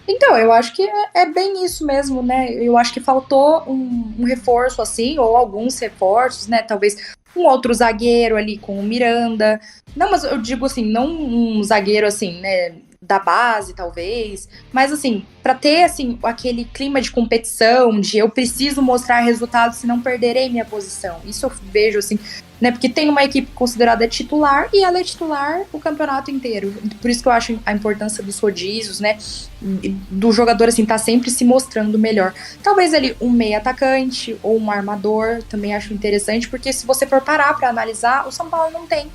Então, eu acho que é bem isso mesmo, né? Eu acho que faltou um reforço assim, ou alguns reforços, né? Talvez um outro zagueiro ali com o Miranda. Não, mas eu digo assim, não um zagueiro assim, né? Da base, talvez. Mas assim, pra ter assim, aquele clima de competição, de eu preciso mostrar resultados, senão perderei minha posição. Isso eu vejo assim, né? Porque tem uma equipe considerada titular e ela é titular o campeonato inteiro. Por isso que eu acho a importância dos rodízios, né? Do jogador, assim, tá sempre se mostrando melhor. Talvez ele um meio atacante ou um armador, também acho interessante, porque se você for parar pra analisar, o São Paulo não tem.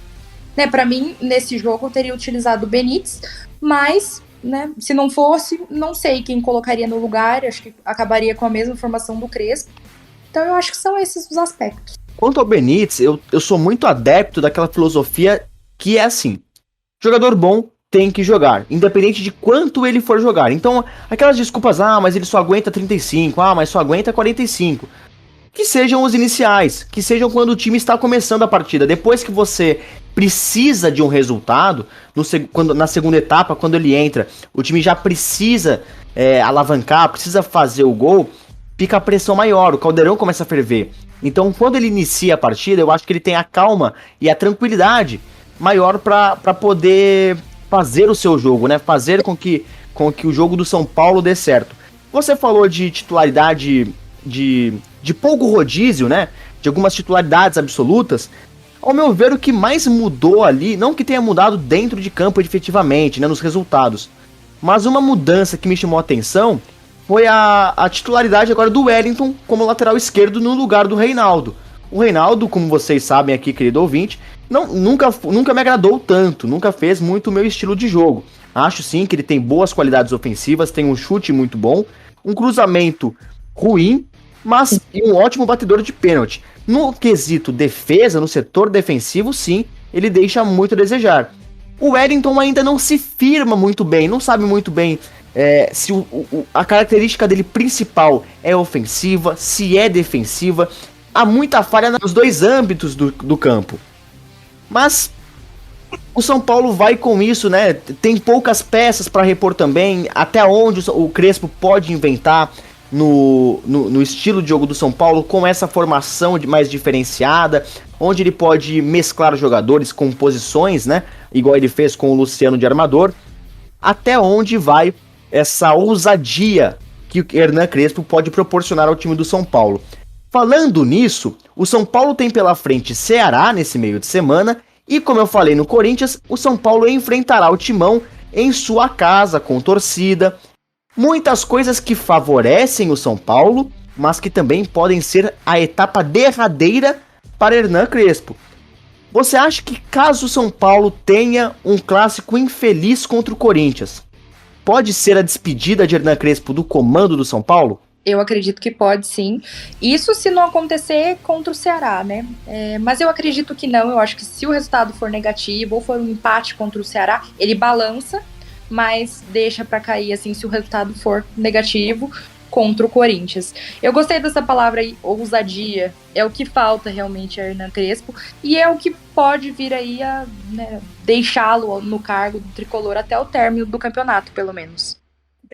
Né? Pra mim, nesse jogo, eu teria utilizado o Benítez, mas, né, se não fosse, não sei quem colocaria no lugar, acho que acabaria com a mesma formação do Crespo. Então eu acho que são esses os aspectos. Quanto ao Benítez, eu sou muito adepto daquela filosofia que é assim, jogador bom tem que jogar, independente de quanto ele for jogar. Então, aquelas desculpas, mas ele só aguenta 35, mas só aguenta 45, que sejam os iniciais, que sejam quando o time está começando a partida. Depois que você precisa de um resultado, na segunda etapa, quando ele entra, o time já precisa alavancar, precisa fazer o gol, fica a pressão maior, o caldeirão começa a ferver. Então, quando ele inicia a partida, eu acho que ele tem a calma e a tranquilidade maior para poder fazer o seu jogo, né? Fazer com que o jogo do São Paulo dê certo. Você falou de titularidade, de pouco rodízio, né? De algumas titularidades absolutas. Ao meu ver, o que mais mudou ali, não que tenha mudado dentro de campo efetivamente, né? Nos resultados, mas uma mudança que me chamou a atenção foi a titularidade agora do Wellington como lateral esquerdo no lugar do Reinaldo. O Reinaldo, como vocês sabem aqui, querido ouvinte, nunca me agradou tanto, nunca fez muito o meu estilo de jogo. Acho sim que ele tem boas qualidades ofensivas, tem um chute muito bom, um cruzamento ruim, mas um ótimo batedor de pênalti. No quesito defesa, no setor defensivo, sim, ele deixa muito a desejar. O Wellington ainda não se firma muito bem, não sabe muito bem se a característica dele principal é ofensiva, se é defensiva. Há muita falha nos dois âmbitos do campo. Mas o São Paulo vai com isso, né? Tem poucas peças para repor também. Até onde o Crespo pode inventar no estilo de jogo do São Paulo, com essa formação mais diferenciada, onde ele pode mesclar jogadores com posições, né? Igual ele fez com o Luciano de armador. Até onde vai essa ousadia que o Hernan Crespo pode proporcionar ao time do São Paulo. Falando nisso, o São Paulo tem pela frente Ceará nesse meio de semana e, como eu falei no Corinthians, o São Paulo enfrentará o Timão em sua casa, com torcida. Muitas coisas que favorecem o São Paulo, mas que também podem ser a etapa derradeira para Hernan Crespo. Você acha que caso o São Paulo tenha um clássico infeliz contra o Corinthians, pode ser a despedida de Hernan Crespo do comando do São Paulo? Eu acredito que pode, sim. Isso se não acontecer contra o Ceará, né? Mas eu acredito que não. Eu acho que se o resultado for negativo ou for um empate contra o Ceará, ele balança, mas deixa pra cair, assim, se o resultado for negativo contra o Corinthians. Eu gostei dessa palavra aí, ousadia. É o que falta realmente a Hernan Crespo e é o que pode vir aí a, né, deixá-lo no cargo do tricolor até o término do campeonato, pelo menos.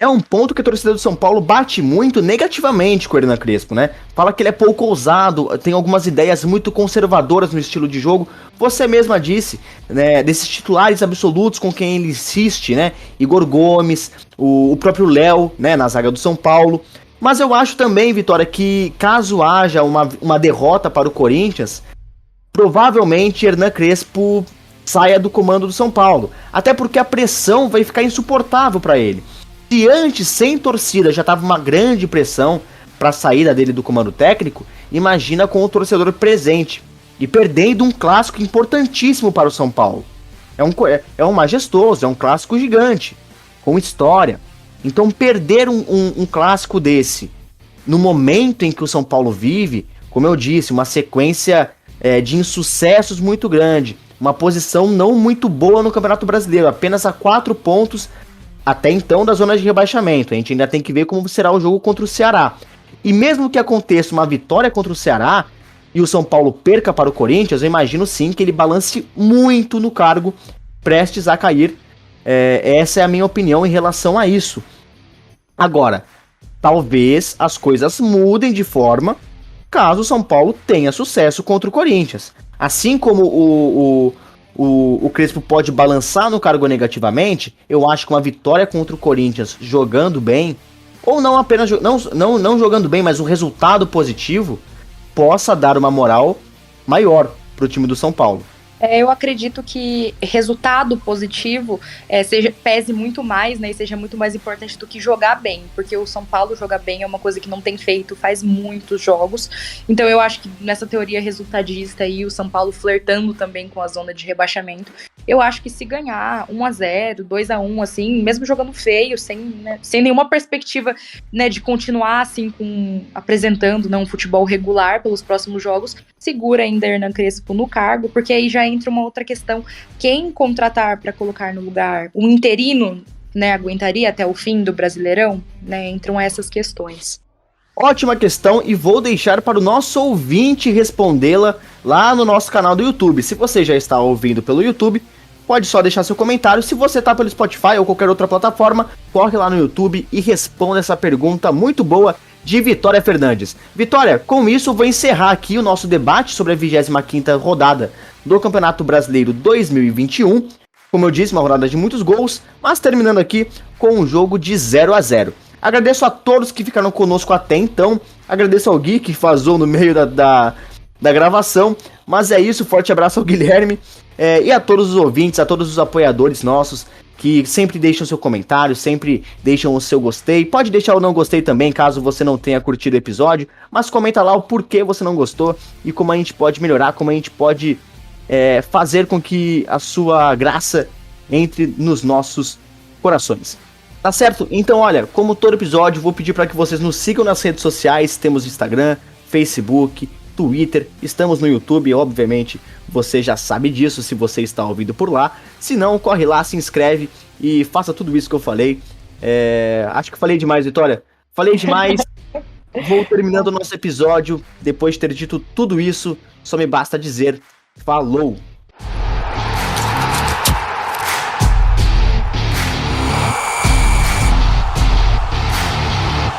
É um ponto que a torcida do São Paulo bate muito negativamente com o Hernan Crespo, né? Fala que ele é pouco ousado, tem algumas ideias muito conservadoras no estilo de jogo. Você mesma disse, né, desses titulares absolutos com quem ele insiste, né? Igor Gomes, o próprio Léo, né, na zaga do São Paulo. Mas eu acho também, Vitória, que caso haja uma derrota para o Corinthians, provavelmente Hernan Crespo saia do comando do São Paulo. Até porque a pressão vai ficar insuportável para ele. Se antes, sem torcida, já estava uma grande pressão para a saída dele do comando técnico, imagina com o torcedor presente e perdendo um clássico importantíssimo para o São Paulo. É um majestoso, é um clássico gigante, com história. Então perder um clássico desse, no momento em que o São Paulo vive, como eu disse, uma sequência de insucessos muito grande, uma posição não muito boa no Campeonato Brasileiro, apenas a 4 pontos até então da zona de rebaixamento. A gente ainda tem que ver como será o jogo contra o Ceará. E mesmo que aconteça uma vitória contra o Ceará e o São Paulo perca para o Corinthians, eu imagino sim que ele balance muito no cargo, prestes a cair. Essa é a minha opinião em relação a isso. Agora, talvez as coisas mudem de forma caso o São Paulo tenha sucesso contra o Corinthians. Assim como o Crespo pode balançar no cargo negativamente, eu acho que uma vitória contra o Corinthians jogando bem, ou não apenas não jogando bem, mas um resultado positivo, possa dar uma moral maior para o time do São Paulo. Eu acredito que resultado positivo pese muito mais, né, e seja muito mais importante do que jogar bem, porque o São Paulo jogar bem é uma coisa que não tem feito faz muitos jogos. Então eu acho que nessa teoria resultadista aí, o São Paulo flertando também com a zona de rebaixamento, eu acho que se ganhar 1-0, 2-1, assim, mesmo jogando feio, sem nenhuma perspectiva, né, de continuar assim apresentando, né, um futebol regular pelos próximos jogos, segura ainda Hernan Crespo no cargo, porque aí já entra uma outra questão: quem contratar para colocar no lugar? O interino, né, aguentaria até o fim do Brasileirão? Né, entram essas questões. Ótima questão, e vou deixar para o nosso ouvinte respondê-la lá no nosso canal do YouTube. Se você já está ouvindo pelo YouTube, pode só deixar seu comentário. Se você está pelo Spotify ou qualquer outra plataforma, corre lá no YouTube e responda essa pergunta muito boa de Vitória Fernandes. Vitória, com isso eu vou encerrar aqui o nosso debate sobre a 25ª rodada do Campeonato Brasileiro 2021. Como eu disse, uma rodada de muitos gols, mas terminando aqui com um jogo de 0-0. Agradeço a todos que ficaram conosco até então. Agradeço ao Gui, que vazou no meio da gravação. Mas é isso, forte abraço ao Guilherme. E a todos os ouvintes, a todos os apoiadores nossos, que sempre deixam seu comentário, sempre deixam o seu gostei. Pode deixar o não gostei também, caso você não tenha curtido o episódio. Mas comenta lá o porquê você não gostou e como a gente pode melhorar, como a gente pode fazer com que a sua graça entre nos nossos corações. Tá certo? Então, olha, como todo episódio, vou pedir para que vocês nos sigam nas redes sociais. Temos Instagram, Facebook, Twitter, estamos no YouTube, obviamente você já sabe disso se você está ouvindo por lá. Se não, corre lá, se inscreve e faça tudo isso que eu falei. Acho que falei demais, Vitória. Falei demais. Vou terminando o nosso episódio. Depois de ter dito tudo isso, só me basta dizer falou!